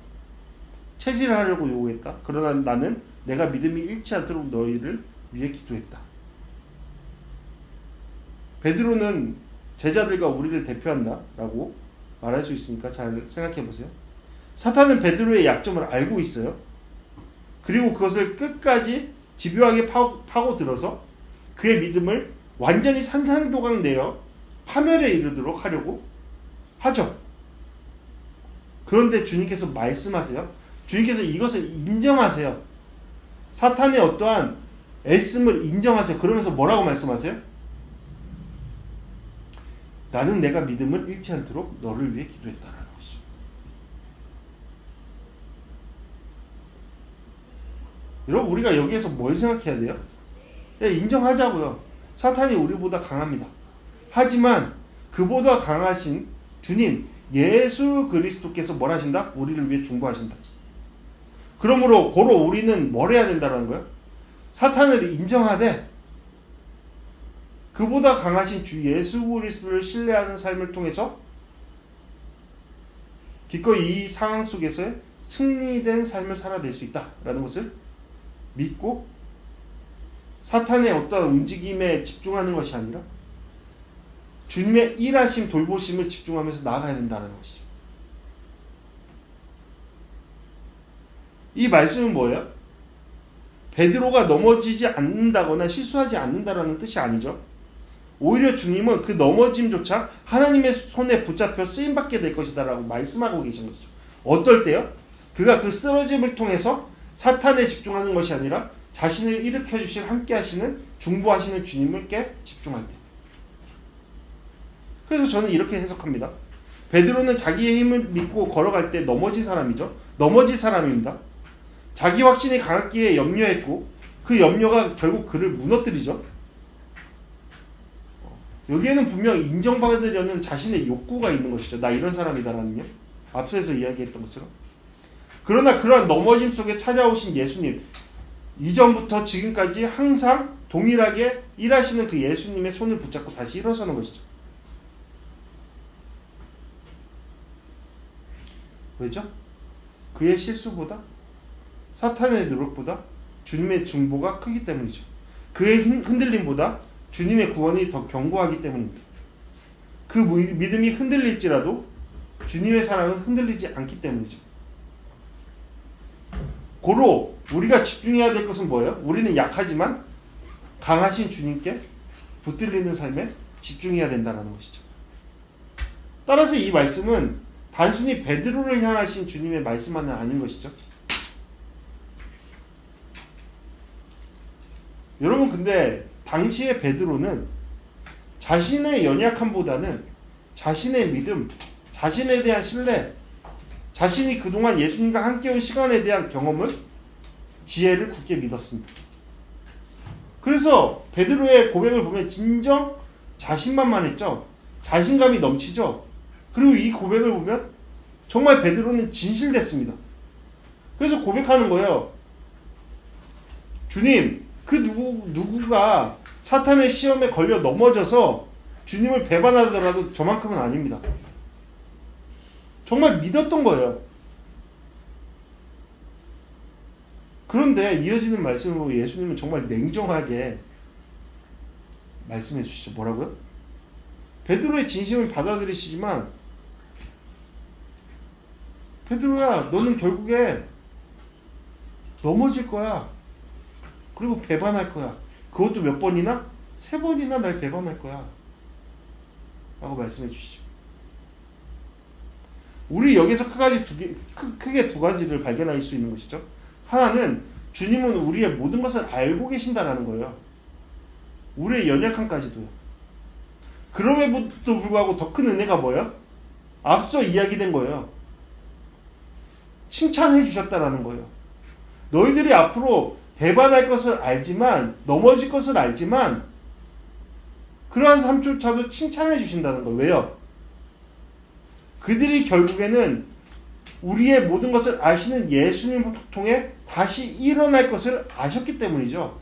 체질하려고 요구했다. 그러나 나는 내가 믿음이 잃지 않도록 너희를 위해 기도했다. 베드로는 제자들과 우리를 대표한다 라고 말할 수 있으니까 잘 생각해 보세요. 사탄은 베드로의 약점을 알고 있어요. 그리고 그것을 끝까지 집요하게 파고들어서 그의 믿음을 완전히 산산조각내어 파멸에 이르도록 하려고 하죠. 그런데 주님께서 말씀하세요. 주님께서 이것을 인정하세요. 사탄의 어떠한 애씀을 인정하세요. 그러면서 뭐라고 말씀하세요? 나는 내가 믿음을 잃지 않도록 너를 위해 기도했다라는 것이죠. 여러분, 우리가 여기에서 뭘 생각해야 돼요? 인정하자고요. 사탄이 우리보다 강합니다. 하지만 그보다 강하신 주님 예수 그리스도께서 뭘 하신다? 우리를 위해 중보하신다. 그러므로 고로 우리는 뭘 해야 된다는 거예요? 사탄을 인정하되 그보다 강하신 주 예수 그리스도를 신뢰하는 삶을 통해서 기꺼이 이 상황 속에서 승리된 삶을 살아낼 수 있다라는 것을 믿고 사탄의 어떤 움직임에 집중하는 것이 아니라 주님의 일하심 돌보심을 집중하면서 나아가야 된다는 것이죠. 이 말씀은 뭐예요? 베드로가 넘어지지 않는다거나 실수하지 않는다라는 뜻이 아니죠. 오히려 주님은 그 넘어짐조차 하나님의 손에 붙잡혀 쓰임받게 될 것이다 라고 말씀하고 계신 것이죠. 어떨 때요? 그가 그 쓰러짐을 통해서 사탄에 집중하는 것이 아니라 자신을 일으켜 주실 함께 하시는 중보하시는 주님께 집중할 때. 그래서 저는 이렇게 해석합니다. 베드로는 자기의 힘을 믿고 걸어갈 때 넘어진 사람이죠. 넘어질 사람입니다. 자기 확신이 강했기에 염려했고 그 염려가 결국 그를 무너뜨리죠. 여기에는 분명 인정받으려는 자신의 욕구가 있는 것이죠. 나 이런 사람이다라는요. 앞서서 이야기했던 것처럼. 그러나 그러한 넘어짐 속에 찾아오신 예수님, 이전부터 지금까지 항상 동일하게 일하시는 그 예수님의 손을 붙잡고 다시 일어서는 것이죠. 왜죠? 그의 실수보다 사탄의 노력보다 주님의 중보가 크기 때문이죠. 그의 흔들림보다 주님의 구원이 더 견고하기 때문입니다. 그 믿음이 흔들릴지라도 주님의 사랑은 흔들리지 않기 때문이죠. 고로 우리가 집중해야 될 것은 뭐예요? 우리는 약하지만 강하신 주님께 붙들리는 삶에 집중해야 된다는 것이죠. 따라서 이 말씀은 단순히 베드로를 향하신 주님의 말씀만은 아닌 것이죠. 여러분, 근데 당시의 베드로는 자신의 연약함보다는 자신의 믿음, 자신에 대한 신뢰, 자신이 그동안 예수님과 함께 온 시간에 대한 경험을, 지혜를 굳게 믿었습니다. 그래서 베드로의 고백을 보면 진정 자신만만했죠. 자신감이 넘치죠. 그리고 이 고백을 보면 정말 베드로는 진실됐습니다. 그래서 고백하는 거예요. 주님, 그 누구가 사탄의 시험에 걸려 넘어져서 주님을 배반하더라도 저만큼은 아닙니다. 정말 믿었던 거예요. 그런데 이어지는 말씀을 보고 예수님은 정말 냉정하게 말씀해 주시죠. 뭐라고요? 베드로의 진심을 받아들이시지만 베드로야, 너는 결국에 넘어질 거야. 그리고 배반할 거야. 그것도 몇 번이나? 3번이나 날 배반할 거야. 라고 말씀해 주시죠. 우리 여기서 크게 두 가지를 발견할 수 있는 것이죠. 하나는 주님은 우리의 모든 것을 알고 계신다라는 거예요. 우리의 연약함까지도요. 그럼에도 불구하고 더 큰 은혜가 뭐예요? 앞서 이야기된 거예요. 칭찬해 주셨다라는 거예요. 너희들이 앞으로 배반할 것을 알지만, 넘어질 것을 알지만 그러한 삶조차도 칭찬해 주신다는 거예요. 왜요? 그들이 결국에는 우리의 모든 것을 아시는 예수님을 통해 다시 일어날 것을 아셨기 때문이죠.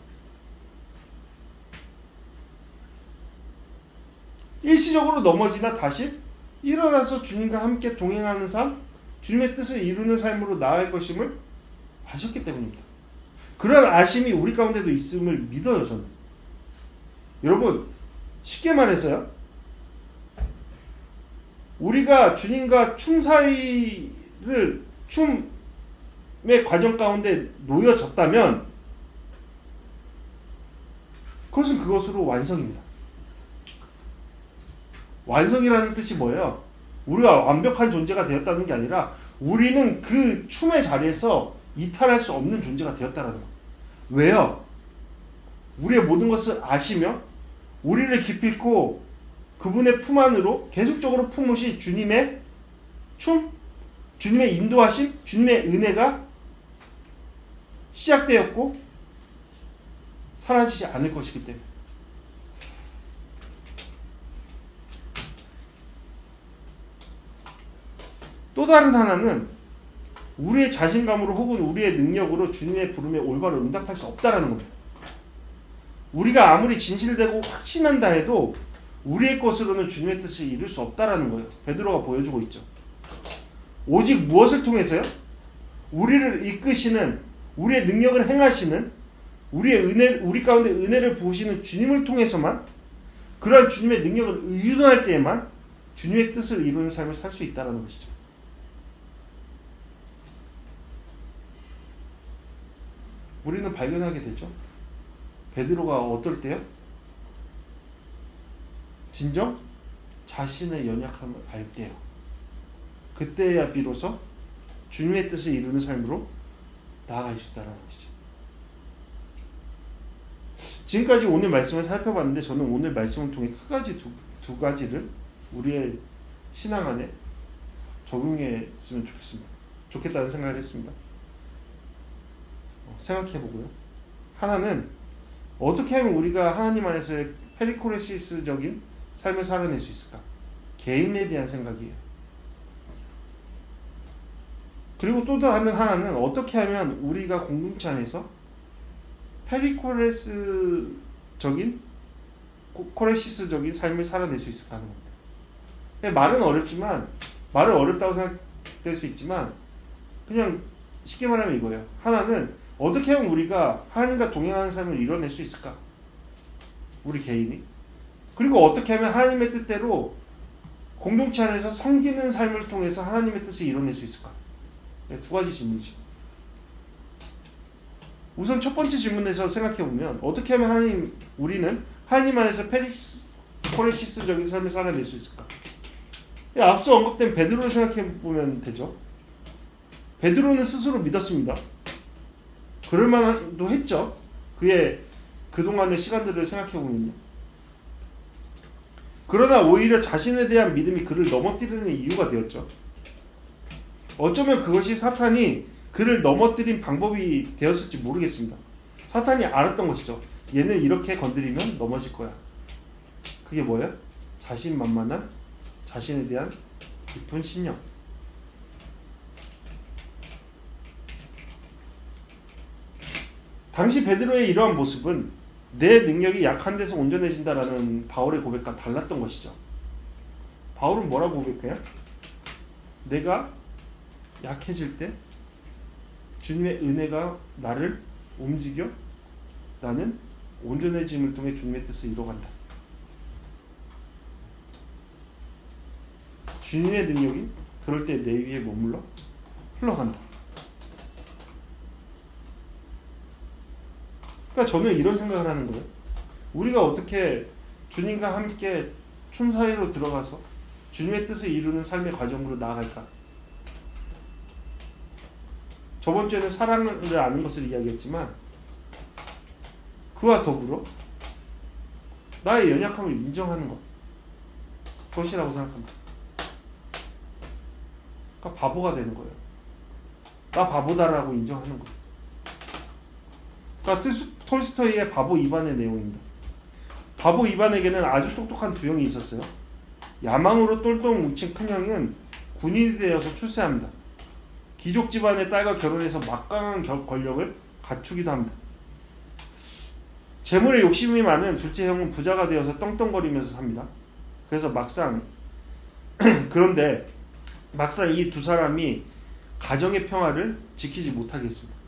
일시적으로 넘어지나 다시 일어나서 주님과 함께 동행하는 삶, 주님의 뜻을 이루는 삶으로 나아갈 것임을 아셨기 때문입니다. 그런 아심이 우리 가운데도 있음을 믿어요, 저는. 여러분, 쉽게 말해서요, 우리가 주님과 춤의 과정 가운데 놓여졌다면 그것으로 완성입니다. 완성이라는 뜻이 뭐예요? 우리가 완벽한 존재가 되었다는 게 아니라 우리는 그 춤의 자리에서 이탈할 수 없는 존재가 되었다는 거예요. 왜요? 우리의 모든 것을 아시며 우리를 기필코 그분의 품 안으로 계속적으로 품으신 주님의 춤, 주님의 인도하심, 주님의 은혜가 시작되었고 사라지지 않을 것이기 때문에. 또 다른 하나는 우리의 자신감으로 혹은 우리의 능력으로 주님의 부름에 올바로 응답할 수 없다라는 겁니다. 우리가 아무리 진실되고 확신한다 해도 우리의 것으로는 주님의 뜻을 이룰 수 없다라는 거예요. 베드로가 보여주고 있죠. 오직 무엇을 통해서요? 우리를 이끄시는, 우리의 능력을 행하시는, 우리 가운데 은혜를 부으시는 주님을 통해서만, 그러한 주님의 능력을 의존할 때에만 주님의 뜻을 이루는 삶을 살 수 있다는 것이죠. 우리는 발견하게 되죠. 베드로가 어떨 때요? 진정 자신의 연약함을 알 때요. 그때야 비로소 주님의 뜻을 이루는 삶으로 나아갈 수 있다는 것이죠. 지금까지 오늘 말씀을 살펴봤는데 저는 오늘 말씀을 통해 크게 두 가지를 우리의 신앙 안에 적용했으면 좋겠다는 생각을 했습니다. 생각해보고요. 하나는 어떻게 하면 우리가 하나님 안에서의 페리코레시스적인 삶을 살아낼 수 있을까? 개인에 대한 생각이에요. 그리고 또 다른 하나는 어떻게 하면 우리가 공동체 안에서 코레시스적인 삶을 살아낼 수 있을까 하는 겁니다. 말은 어렵다고 생각될 수 있지만 그냥 쉽게 말하면 이거예요. 하나는 어떻게 하면 우리가 하나님과 동행하는 삶을 이뤄낼 수 있을까? 우리 개인이. 그리고 어떻게 하면 하나님의 뜻대로 공동체 안에서 섬기는 삶을 통해서 하나님의 뜻을 이뤄낼 수 있을까? 두 가지 질문이죠. 우선 첫 번째 질문에서 생각해보면 어떻게 하면 우리는 하나님 안에서 코레시스적인 삶을 살아낼 수 있을까? 앞서 언급된 베드로를 생각해보면 되죠. 베드로는 스스로 믿었습니다. 그럴만도 했죠. 그의 그동안의 시간들을 생각해보면요. 그러나 오히려 자신에 대한 믿음이 그를 넘어뜨리는 이유가 되었죠. 어쩌면 그것이 사탄이 그를 넘어뜨린 방법이 되었을지 모르겠습니다. 사탄이 알았던 것이죠. 얘는 이렇게 건드리면 넘어질 거야. 그게 뭐예요? 자신만만한 자신에 대한 깊은 신념. 당시 베드로의 이러한 모습은 내 능력이 약한 데서 온전해진다라는 바울의 고백과 달랐던 것이죠. 바울은 뭐라고 고백해요? 내가 약해질 때 주님의 은혜가 나를 움직여 나는 온전해짐을 통해 주님의 뜻을 이뤄간다. 주님의 능력이 그럴 때 내 위에 머물러 흘러간다. 그러니까 저는 이런 생각을 하는 거예요. 우리가 어떻게 주님과 함께 춤 사이로 들어가서 주님의 뜻을 이루는 삶의 과정으로 나아갈까? 저번 주에는 사랑을 아는 것을 이야기했지만 그와 더불어 나의 연약함을 인정하는 것, 것이라고 생각합니다. 그러니까 바보가 되는 거예요. 나 바보다라고 인정하는 거예요. 그러니까 톨스토이의 바보 이반의 내용입니다. 바보 이반에게는 아주 똑똑한 두 형이 있었어요. 야망으로 똘똘 뭉친 큰 형은 군인이 되어서 출세합니다. 귀족 집안의 딸과 결혼해서 막강한 권력을 갖추기도 합니다. 재물에 욕심이 많은 둘째 형은 부자가 되어서 떵떵거리면서 삽니다. 그래서 그런데 막상 이 두 사람이 가정의 평화를 지키지 못하게 했습니다.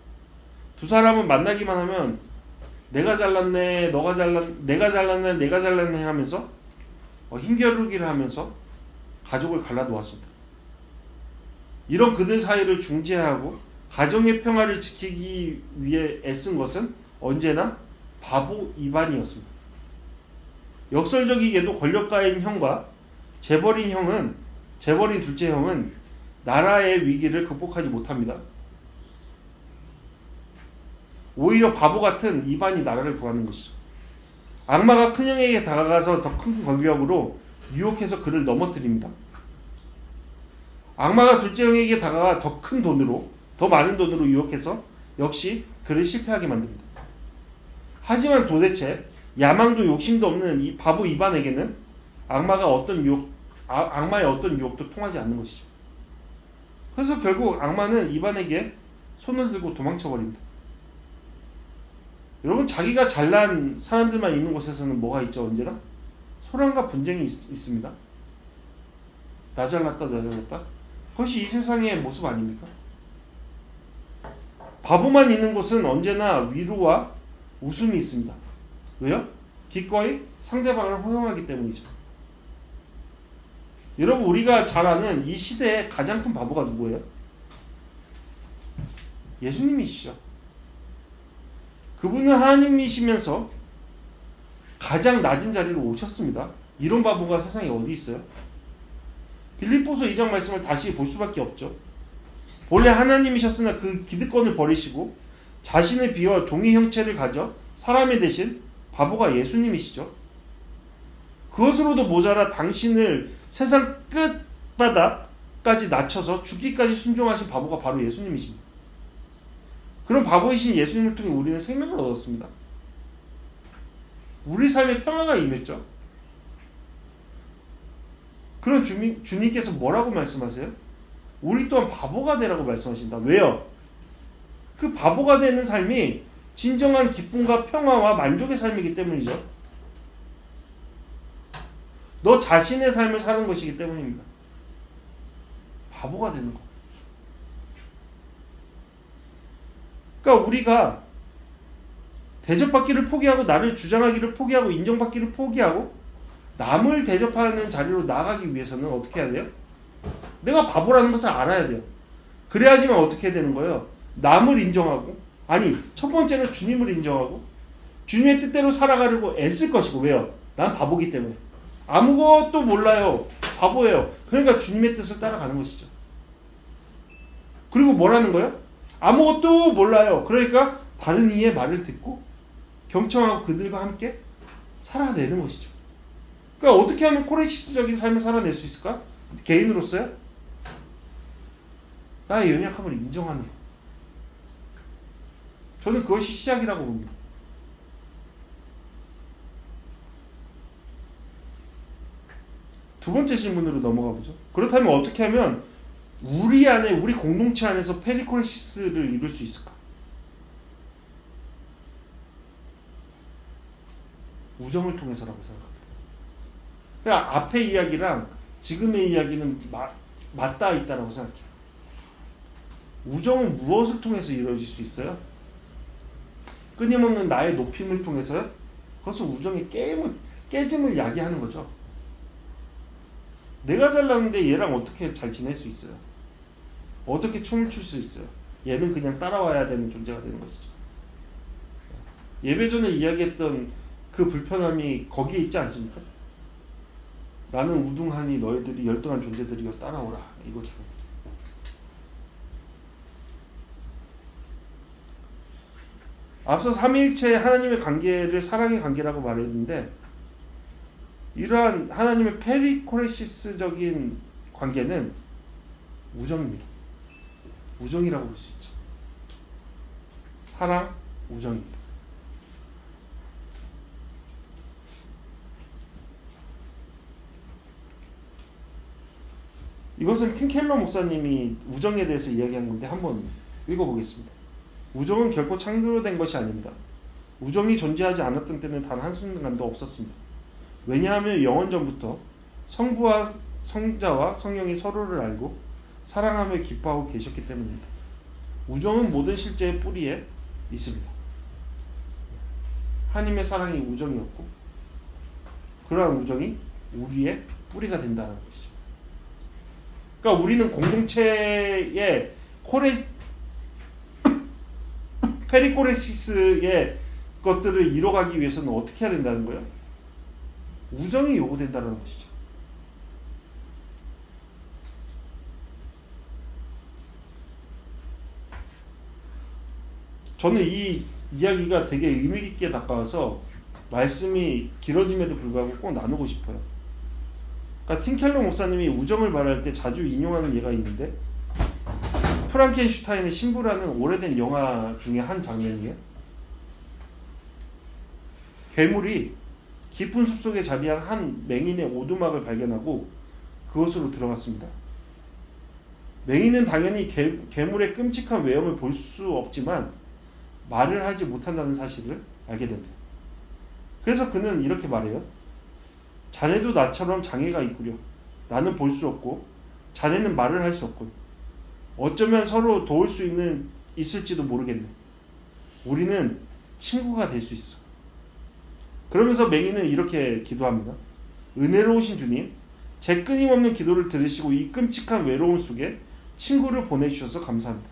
두 사람은 만나기만 하면 내가 잘났네, 내가 잘났네 하면서 힘겨루기를 하면서 가족을 갈라놓았습니다. 이런 그들 사이를 중재하고 가정의 평화를 지키기 위해 애쓴 것은 언제나 바보 이반이었습니다. 역설적이게도 권력가인 형과 재벌인 둘째 형은 나라의 위기를 극복하지 못합니다. 오히려 바보 같은 이반이 나라를 구하는 것이죠. 악마가 큰형에게 다가가서 더 큰 권력으로 유혹해서 그를 넘어뜨립니다. 악마가 둘째 형에게 다가가 더 많은 돈으로 유혹해서 역시 그를 실패하게 만듭니다. 하지만 도대체 야망도 욕심도 없는 이 바보 이반에게는 악마의 어떤 유혹도 통하지 않는 것이죠. 그래서 결국 악마는 이반에게 손을 들고 도망쳐 버립니다. 여러분, 자기가 잘난 사람들만 있는 곳에서는 뭐가 있죠? 언제나 소란과 분쟁이 있습니다. 나 잘났다. 그것이 이 세상의 모습 아닙니까? 바보만 있는 곳은 언제나 위로와 웃음이 있습니다. 왜요? 기꺼이 상대방을 허용하기 때문이죠. 여러분, 우리가 잘 아는 이 시대의 가장 큰 바보가 누구예요? 예수님이시죠. 그분은 하나님이시면서 가장 낮은 자리로 오셨습니다. 이런 바보가 세상에 어디 있어요? 빌립보서 2장 말씀을 다시 볼 수밖에 없죠. 본래 하나님이셨으나 그 기득권을 버리시고 자신을 비워 종의 형체를 가져 사람이 되신 바보가 예수님이시죠. 그것으로도 모자라 당신을 세상 끝바닥까지 낮춰서 죽기까지 순종하신 바보가 바로 예수님이십니다. 그런 바보이신 예수님을 통해 우리는 생명을 얻었습니다. 우리 삶에 평화가 임했죠. 그런 주님께서 뭐라고 말씀하세요? 우리 또한 바보가 되라고 말씀하신다. 왜요? 그 바보가 되는 삶이 진정한 기쁨과 평화와 만족의 삶이기 때문이죠. 너 자신의 삶을 사는 것이기 때문입니다. 바보가 되는 거. 그러니까 우리가 대접받기를 포기하고 나를 주장하기를 포기하고 인정받기를 포기하고 남을 대접하는 자리로 나아가기 위해서는 어떻게 해야 돼요? 내가 바보라는 것을 알아야 돼요. 그래야지만 어떻게 되는 거예요? 남을 인정하고, 첫 번째는 주님을 인정하고 주님의 뜻대로 살아가려고 애쓸 것이고. 왜요? 난 바보기 때문에. 아무것도 몰라요. 바보예요. 그러니까 주님의 뜻을 따라가는 것이죠. 그리고 뭐라는 거예요? 아무것도 몰라요. 그러니까 다른 이의 말을 듣고 경청하고 그들과 함께 살아내는 것이죠. 그러니까 어떻게 하면 코레시스적인 삶을 살아낼 수 있을까? 개인으로서요? 나의 연약함을 인정하는 것. 저는 그것이 시작이라고 봅니다. 두 번째 질문으로 넘어가 보죠. 그렇다면 어떻게 하면 우리 공동체 안에서 페리코레시스를 이룰 수 있을까? 우정을 통해서라고 생각합니다. 그러니까 앞의 이야기랑 지금의 이야기는 맞닿아 있다고 생각해요. 우정은 무엇을 통해서 이루어질 수 있어요? 끊임없는 나의 높임을 통해서요? 그것은 우정의 깨짐을 야기하는 거죠. 내가 잘났는데 얘랑 어떻게 잘 지낼 수 있어요? 어떻게 춤을 출 수 있어요? 얘는 그냥 따라와야 되는 존재가 되는 것이죠. 예배 전에 이야기했던 그 불편함이 거기에 있지 않습니까? 나는 우등하니 너희들이 열등한 존재들이여 따라오라, 이거죠. 앞서 삼위일체 하나님의 관계를 사랑의 관계라고 말했는데 이러한 하나님의 페리코레시스적인 관계는 우정입니다. 우정이라고 볼 수 있죠. 사랑, 우정입니다. 이것은 팀 켈러 목사님이 우정에 대해서 이야기한 건데 한번 읽어보겠습니다. 우정은 결코 창조된 것이 아닙니다. 우정이 존재하지 않았던 때는 단 한순간도 없었습니다. 왜냐하면 영원전부터 성부와 성자와 성령이 서로를 알고 사랑하며 기뻐하고 계셨기 때문입니다. 우정은 모든 실제의 뿌리에 있습니다. 하나님의 사랑이 우정이었고 그러한 우정이 우리의 뿌리가 된다는 것이죠. 그러니까 우리는 공동체의 페리코레시스의 것들을 이뤄가기 위해서는 어떻게 해야 된다는 거예요? 우정이 요구된다는 것이죠. 저는 이 이야기가 되게 의미 깊게 다가와서 말씀이 길어짐에도 불구하고 꼭 나누고 싶어요. 그러니까 팀 켈러 목사님이 우정을 말할 때 자주 인용하는 예가 있는데 프랑켄슈타인의 신부라는 오래된 영화 중에 한 장면이에요. 괴물이 깊은 숲속에 자리한 한 맹인의 오두막을 발견하고 그곳으로 들어갔습니다. 맹인은 당연히 괴물의 끔찍한 외형을 볼 수 없지만 말을 하지 못한다는 사실을 알게 됩니다. 그래서 그는 이렇게 말해요. 자네도 나처럼 장애가 있구려. 나는 볼 수 없고 자네는 말을 할 수 없군. 어쩌면 서로 도울 수 있을지도 모르겠네. 우리는 친구가 될 수 있어. 그러면서 맹인은 이렇게 기도합니다. 은혜로우신 주님, 제 끊임없는 기도를 들으시고 이 끔찍한 외로움 속에 친구를 보내주셔서 감사합니다.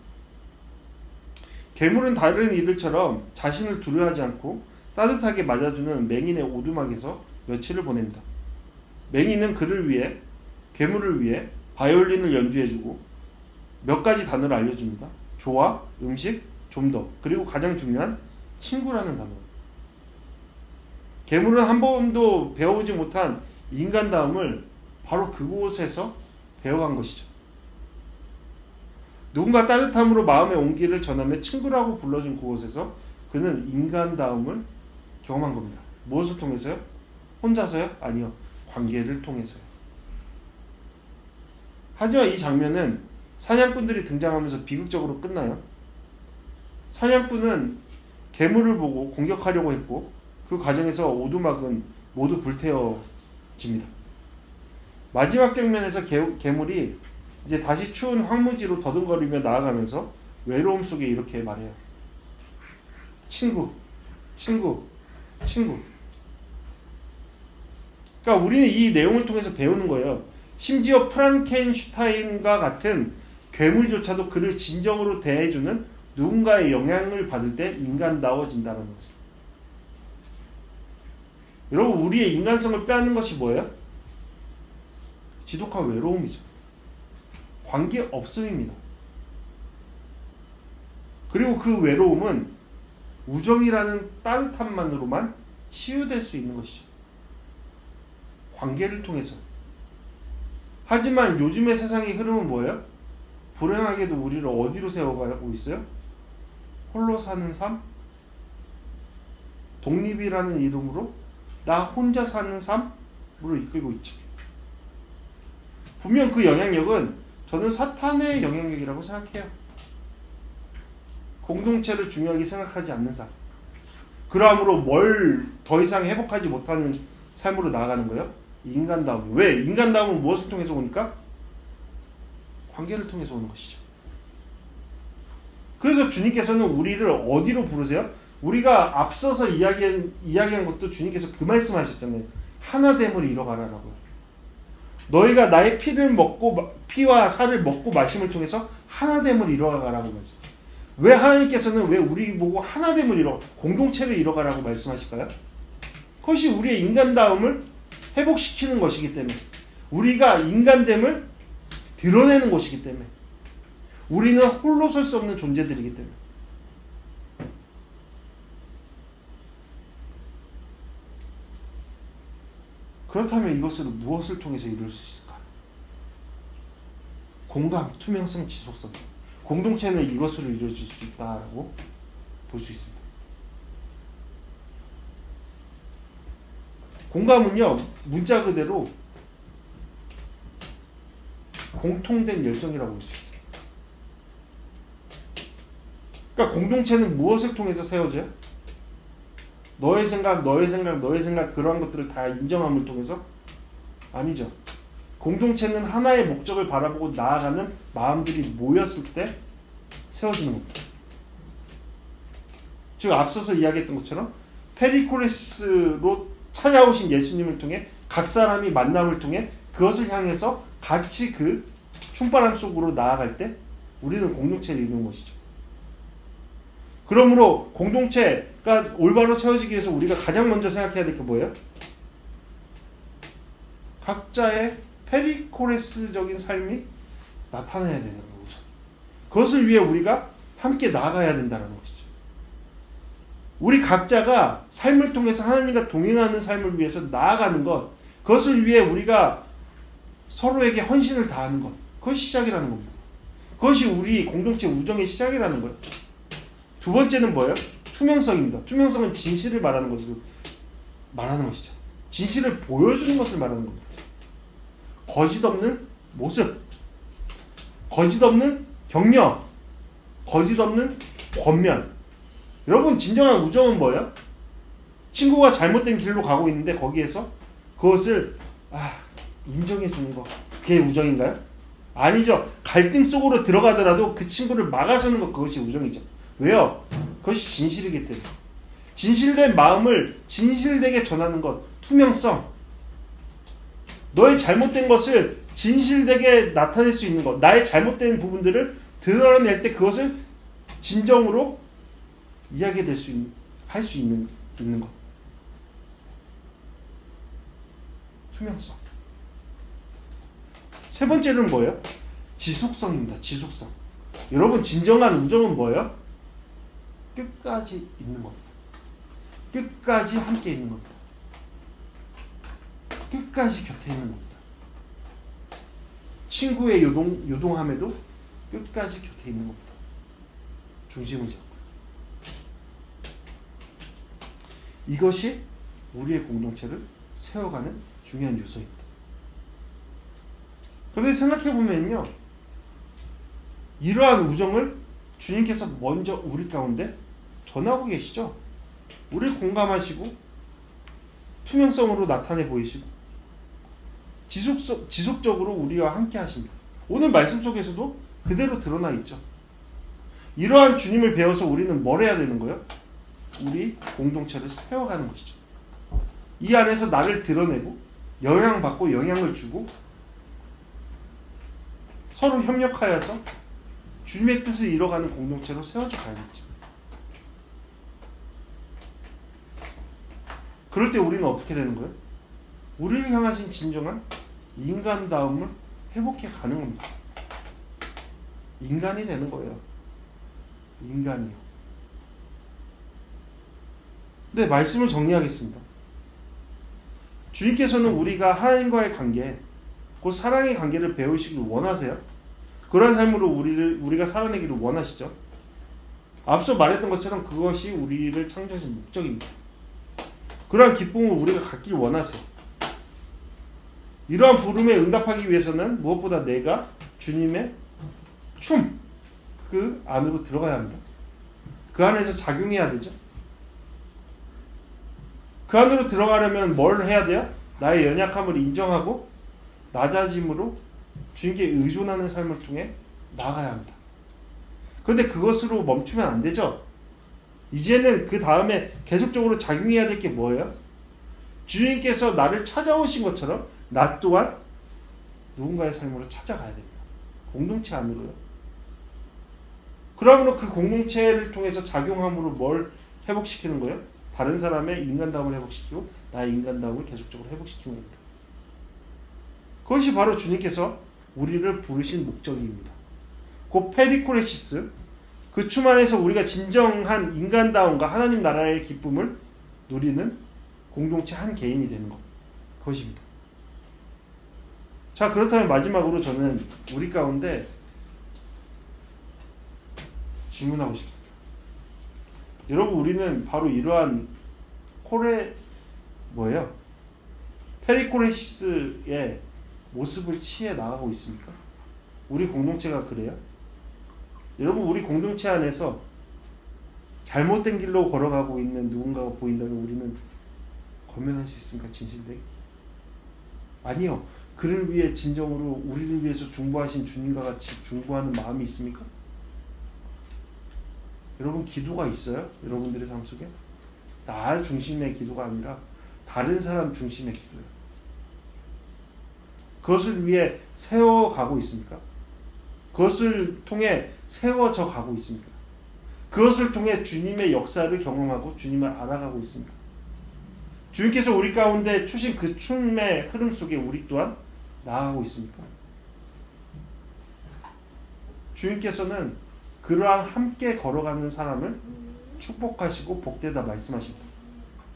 괴물은 다른 이들처럼 자신을 두려워하지 않고 따뜻하게 맞아주는 맹인의 오두막에서 며칠을 보냅니다. 맹인은 괴물을 위해 바이올린을 연주해주고 몇 가지 단어를 알려줍니다. 좋아, 음식, 좀 더, 그리고 가장 중요한 친구라는 단어. 괴물은 한 번도 배워보지 못한 인간다움을 바로 그곳에서 배워간 것이죠. 누군가 따뜻함으로 마음의 온기를 전하며 친구라고 불러준 그곳에서 그는 인간다움을 경험한 겁니다. 무엇을 통해서요? 혼자서요? 아니요. 관계를 통해서요. 하지만 이 장면은 사냥꾼들이 등장하면서 비극적으로 끝나요. 사냥꾼은 괴물을 보고 공격하려고 했고 그 과정에서 오두막은 모두 불태워집니다. 마지막 장면에서 괴물이 이제 다시 추운 황무지로 더듬거리며 나아가면서 외로움 속에 이렇게 말해요. 친구, 친구, 친구. 그러니까 우리는 이 내용을 통해서 배우는 거예요. 심지어 프랑켄슈타인과 같은 괴물조차도 그를 진정으로 대해주는 누군가의 영향을 받을 때 인간다워진다는 것을. 여러분, 우리의 인간성을 빼앗는 것이 뭐예요? 지독한 외로움이죠. 관계 없음입니다. 그리고 그 외로움은 우정이라는 따뜻함만으로만 치유될 수 있는 것이죠. 관계를 통해서. 하지만 요즘의 세상의 흐름은 뭐예요? 불행하게도 우리를 어디로 세워가고 있어요? 홀로 사는 삶? 독립이라는 이름으로 나 혼자 사는 삶으로 이끌고 있죠. 분명 그 영향력은 저는 사탄의 영향력이라고 생각해요. 공동체를 중요하게 생각하지 않는 삶. 그러함으로 뭘 더 이상 회복하지 못하는 삶으로 나아가는 거예요? 인간다움. 왜? 인간다움은 무엇을 통해서 오니까? 관계를 통해서 오는 것이죠. 그래서 주님께서는 우리를 어디로 부르세요? 우리가 앞서서 이야기한 것도 주님께서 그 말씀하셨잖아요. 하나됨을 이뤄가라라고요. 너희가 나의 피와 살을 먹고 마심을 통해서 하나됨을 이뤄가라고 말씀. 왜 하나님께서는 왜 우리 보고 하나됨을 공동체를 이뤄가라고 말씀하실까요? 그것이 우리의 인간다움을 회복시키는 것이기 때문에, 우리가 인간됨을 드러내는 것이기 때문에, 우리는 홀로 설 수 없는 존재들이기 때문에. 그렇다면 이것을 무엇을 통해서 이룰 수 있을까? 공감, 투명성, 지속성. 공동체는 이것으로 이루어질 수 있다라고 볼 수 있습니다. 공감은요, 문자 그대로 공통된 열정이라고 볼 수 있어요. 그러니까 공동체는 무엇을 통해서 세워져요? 너의 생각, 너의 생각, 너의 생각, 그러한 것들을 다 인정함을 통해서? 아니죠. 공동체는 하나의 목적을 바라보고 나아가는 마음들이 모였을 때 세워지는 겁니다. 즉 앞서서 이야기했던 것처럼 페리코레스로 찾아오신 예수님을 통해 각 사람이 만남을 통해 그것을 향해서 같이 그 충바람 속으로 나아갈 때 우리는 공동체를 이루는 것이죠. 그러므로 공동체가 올바로 세워지기 위해서 우리가 가장 먼저 생각해야 될 게 뭐예요? 각자의 페리코레스적인 삶이 나타나야 되는 거죠. 그것을 위해 우리가 함께 나아가야 된다는 것이죠. 우리 각자가 삶을 통해서 하나님과 동행하는 삶을 위해서 나아가는 것, 그것을 위해 우리가 서로에게 헌신을 다하는 것, 그것이 시작이라는 겁니다. 그것이 우리 공동체 우정의 시작이라는 거예요. 두 번째는 뭐예요? 투명성입니다. 투명성은 진실을 말하는 것이죠. 진실을 보여주는 것을 말하는 겁니다. 거짓 없는 모습, 거짓 없는 격려, 거짓 없는 권면. 여러분, 진정한 우정은 뭐예요? 친구가 잘못된 길로 가고 있는데 거기에서 그것을 인정해 주는 것, 그게 우정인가요? 아니죠. 갈등 속으로 들어가더라도 그 친구를 막아서는 것, 그것이 우정이죠. 왜요? 그것이 진실이기 때문에. 진실된 마음을 진실되게 전하는 것, 투명성. 너의 잘못된 것을 진실되게 나타낼 수 있는 것, 나의 잘못된 부분들을 드러낼 때 그것을 진정으로 이야기될 수 있는, 할 수 있는 것. 투명성. 세 번째는 뭐예요? 지속성입니다. 지속성. 여러분, 진정한 우정은 뭐예요? 끝까지 있는 겁니다. 끝까지 함께 있는 겁니다. 끝까지 곁에 있는 겁니다. 친구의 요동함에도 끝까지 곁에 있는 겁니다. 중심을 잡고. 이것이 우리의 공동체를 세워가는 중요한 요소입니다. 그런데 생각해보면요, 이러한 우정을 주님께서 먼저 우리 가운데 전하고 계시죠. 우리를 공감하시고 투명성으로 나타내 보이시고 지속적으로 우리와 함께 하십니다. 오늘 말씀 속에서도 그대로 드러나 있죠. 이러한 주님을 배워서 우리는 뭘 해야 되는 거예요? 우리 공동체를 세워가는 것이죠. 이 안에서 나를 드러내고 영향받고 영향을 주고 서로 협력하여서 주님의 뜻을 이뤄가는 공동체로 세워져 가야겠죠. 그럴 때 우리는 어떻게 되는 거예요? 우리를 향하신 진정한 인간다움을 회복해 가는 겁니다. 인간이 되는 거예요. 인간이요. 네, 말씀을 정리하겠습니다. 주님께서는 우리가 하나님과의 관계, 곧 사랑의 관계를 배우시길 원하세요. 그러한 삶으로 우리가 살아내기를 원하시죠. 앞서 말했던 것처럼 그것이 우리를 창조하신 목적입니다. 그러한 기쁨을 우리가 갖기를 원하세요. 이러한 부름에 응답하기 위해서는 무엇보다 내가 주님의 그 안으로 들어가야 합니다. 그 안에서 작용해야 되죠. 그 안으로 들어가려면 뭘 해야 돼요? 나의 연약함을 인정하고 낮아짐으로 주님께 의존하는 삶을 통해 나아가야 합니다. 그런데 그것으로 멈추면 안 되죠. 이제는 그 다음에 계속적으로 작용해야 될 게 뭐예요? 주님께서 나를 찾아오신 것처럼 나 또한 누군가의 삶으로 찾아가야 됩니다. 공동체 안으로요. 그러므로 그 공동체를 통해서 작용함으로 뭘 회복시키는 거예요? 다른 사람의 인간다움을 회복시키고 나의 인간다움을 계속적으로 회복시키는 겁니다. 그것이 바로 주님께서 우리를 부르신 목적입니다. 곧 페리코레시스, 그 춤 안에서 우리가 진정한 인간다움과 하나님 나라의 기쁨을 누리는 공동체 한 개인이 되는 것, 그것입니다. 자, 그렇다면 마지막으로 저는 우리 가운데 질문하고 싶습니다. 여러분, 우리는 바로 이러한 뭐예요? 페리코레시스의 모습을 취해 나가고 있습니까? 우리 공동체가 그래요? 여러분, 우리 공동체 안에서 잘못된 길로 걸어가고 있는 누군가가 보인다면 우리는 권면할 수 있습니까? 진실되게? 아니요. 그를 위해 진정으로 우리를 위해서 중보하신 주님과 같이 중보하는 마음이 있습니까? 여러분, 기도가 있어요? 여러분들의 삶 속에? 나 중심의 기도가 아니라 다른 사람 중심의 기도예요. 그것을 위해 세워가고 있습니까? 그것을 통해 세워져 가고 있습니까? 그것을 통해 주님의 역사를 경험하고 주님을 알아가고 있습니까? 주님께서 우리 가운데 주신 그 춤의 흐름 속에 우리 또한 나아가고 있습니까? 주님께서는 그러한 함께 걸어가는 사람을 축복하시고 복되다 말씀하십니다.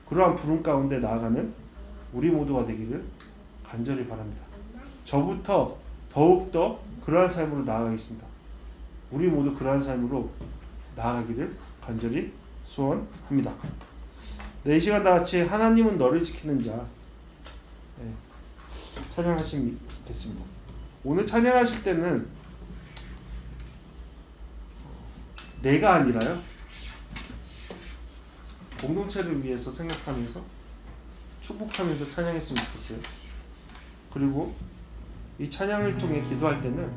그러한 부름 가운데 나아가는 우리 모두가 되기를 간절히 바랍니다. 저부터 더욱더 그러한 삶으로 나아가겠습니다. 우리 모두 그러한 삶으로 나아가기를 간절히 소원합니다. 네, 이 시간 다 같이 하나님은 너를 지키는 자 찬양하시겠습니다. 오늘 찬양하실 때는 내가 아니라요, 공동체를 위해서 생각하면서 축복하면서 찬양했으면 좋겠어요. 그리고 이 찬양을 통해 기도할 때는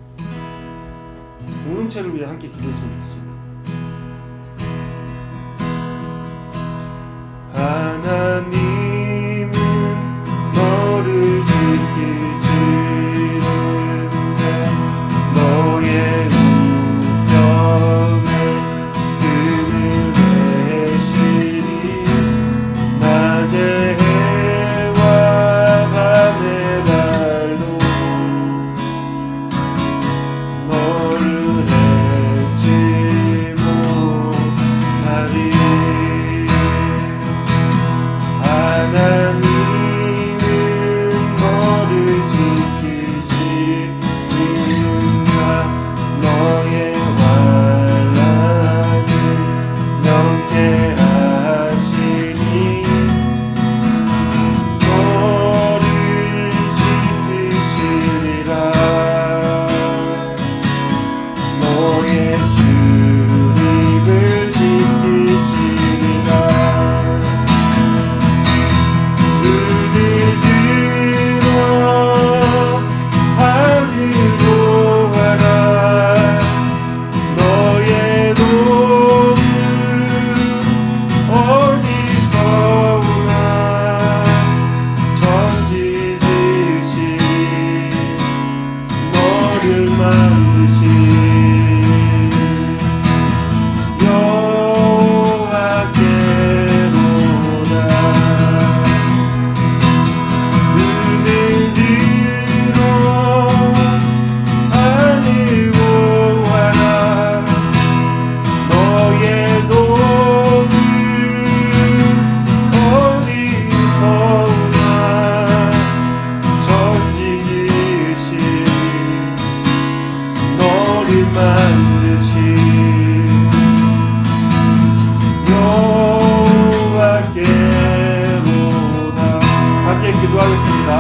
공동체를 위해 함께 기도했으면 좋겠습니다. 하나님은 너를 지키시는 자, 너의 우편에 그늘 내시니 낮에 해와 밤에 달도 너를 잊지 못하리. 하나님은 너를 지키시니까 너의 환난을 명쾌하시니 너를 지키시리라. 너의 주님을 지키시리라. 눈을 들어 산으로 가라. 너의 도움은 어디서 오나. 천지 지으신 너를 만드신 여호와께로다. 눈을 들어 산을 보아라. 너의 도움은 어디서 오나. 천지 지으신 너를 만드신 여호와께로다. 함께 기도하겠습니다.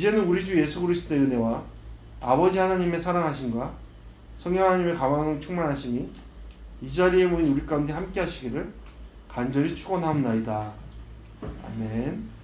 이제는 우리 주 예수 그리스도의 은혜와 아버지 하나님의 사랑하심과 성령 하나님의 감화는 충만하심이 이 자리에 모인 우리 가운데 함께 하시기를 간절히 축원하옵나이다. 아멘.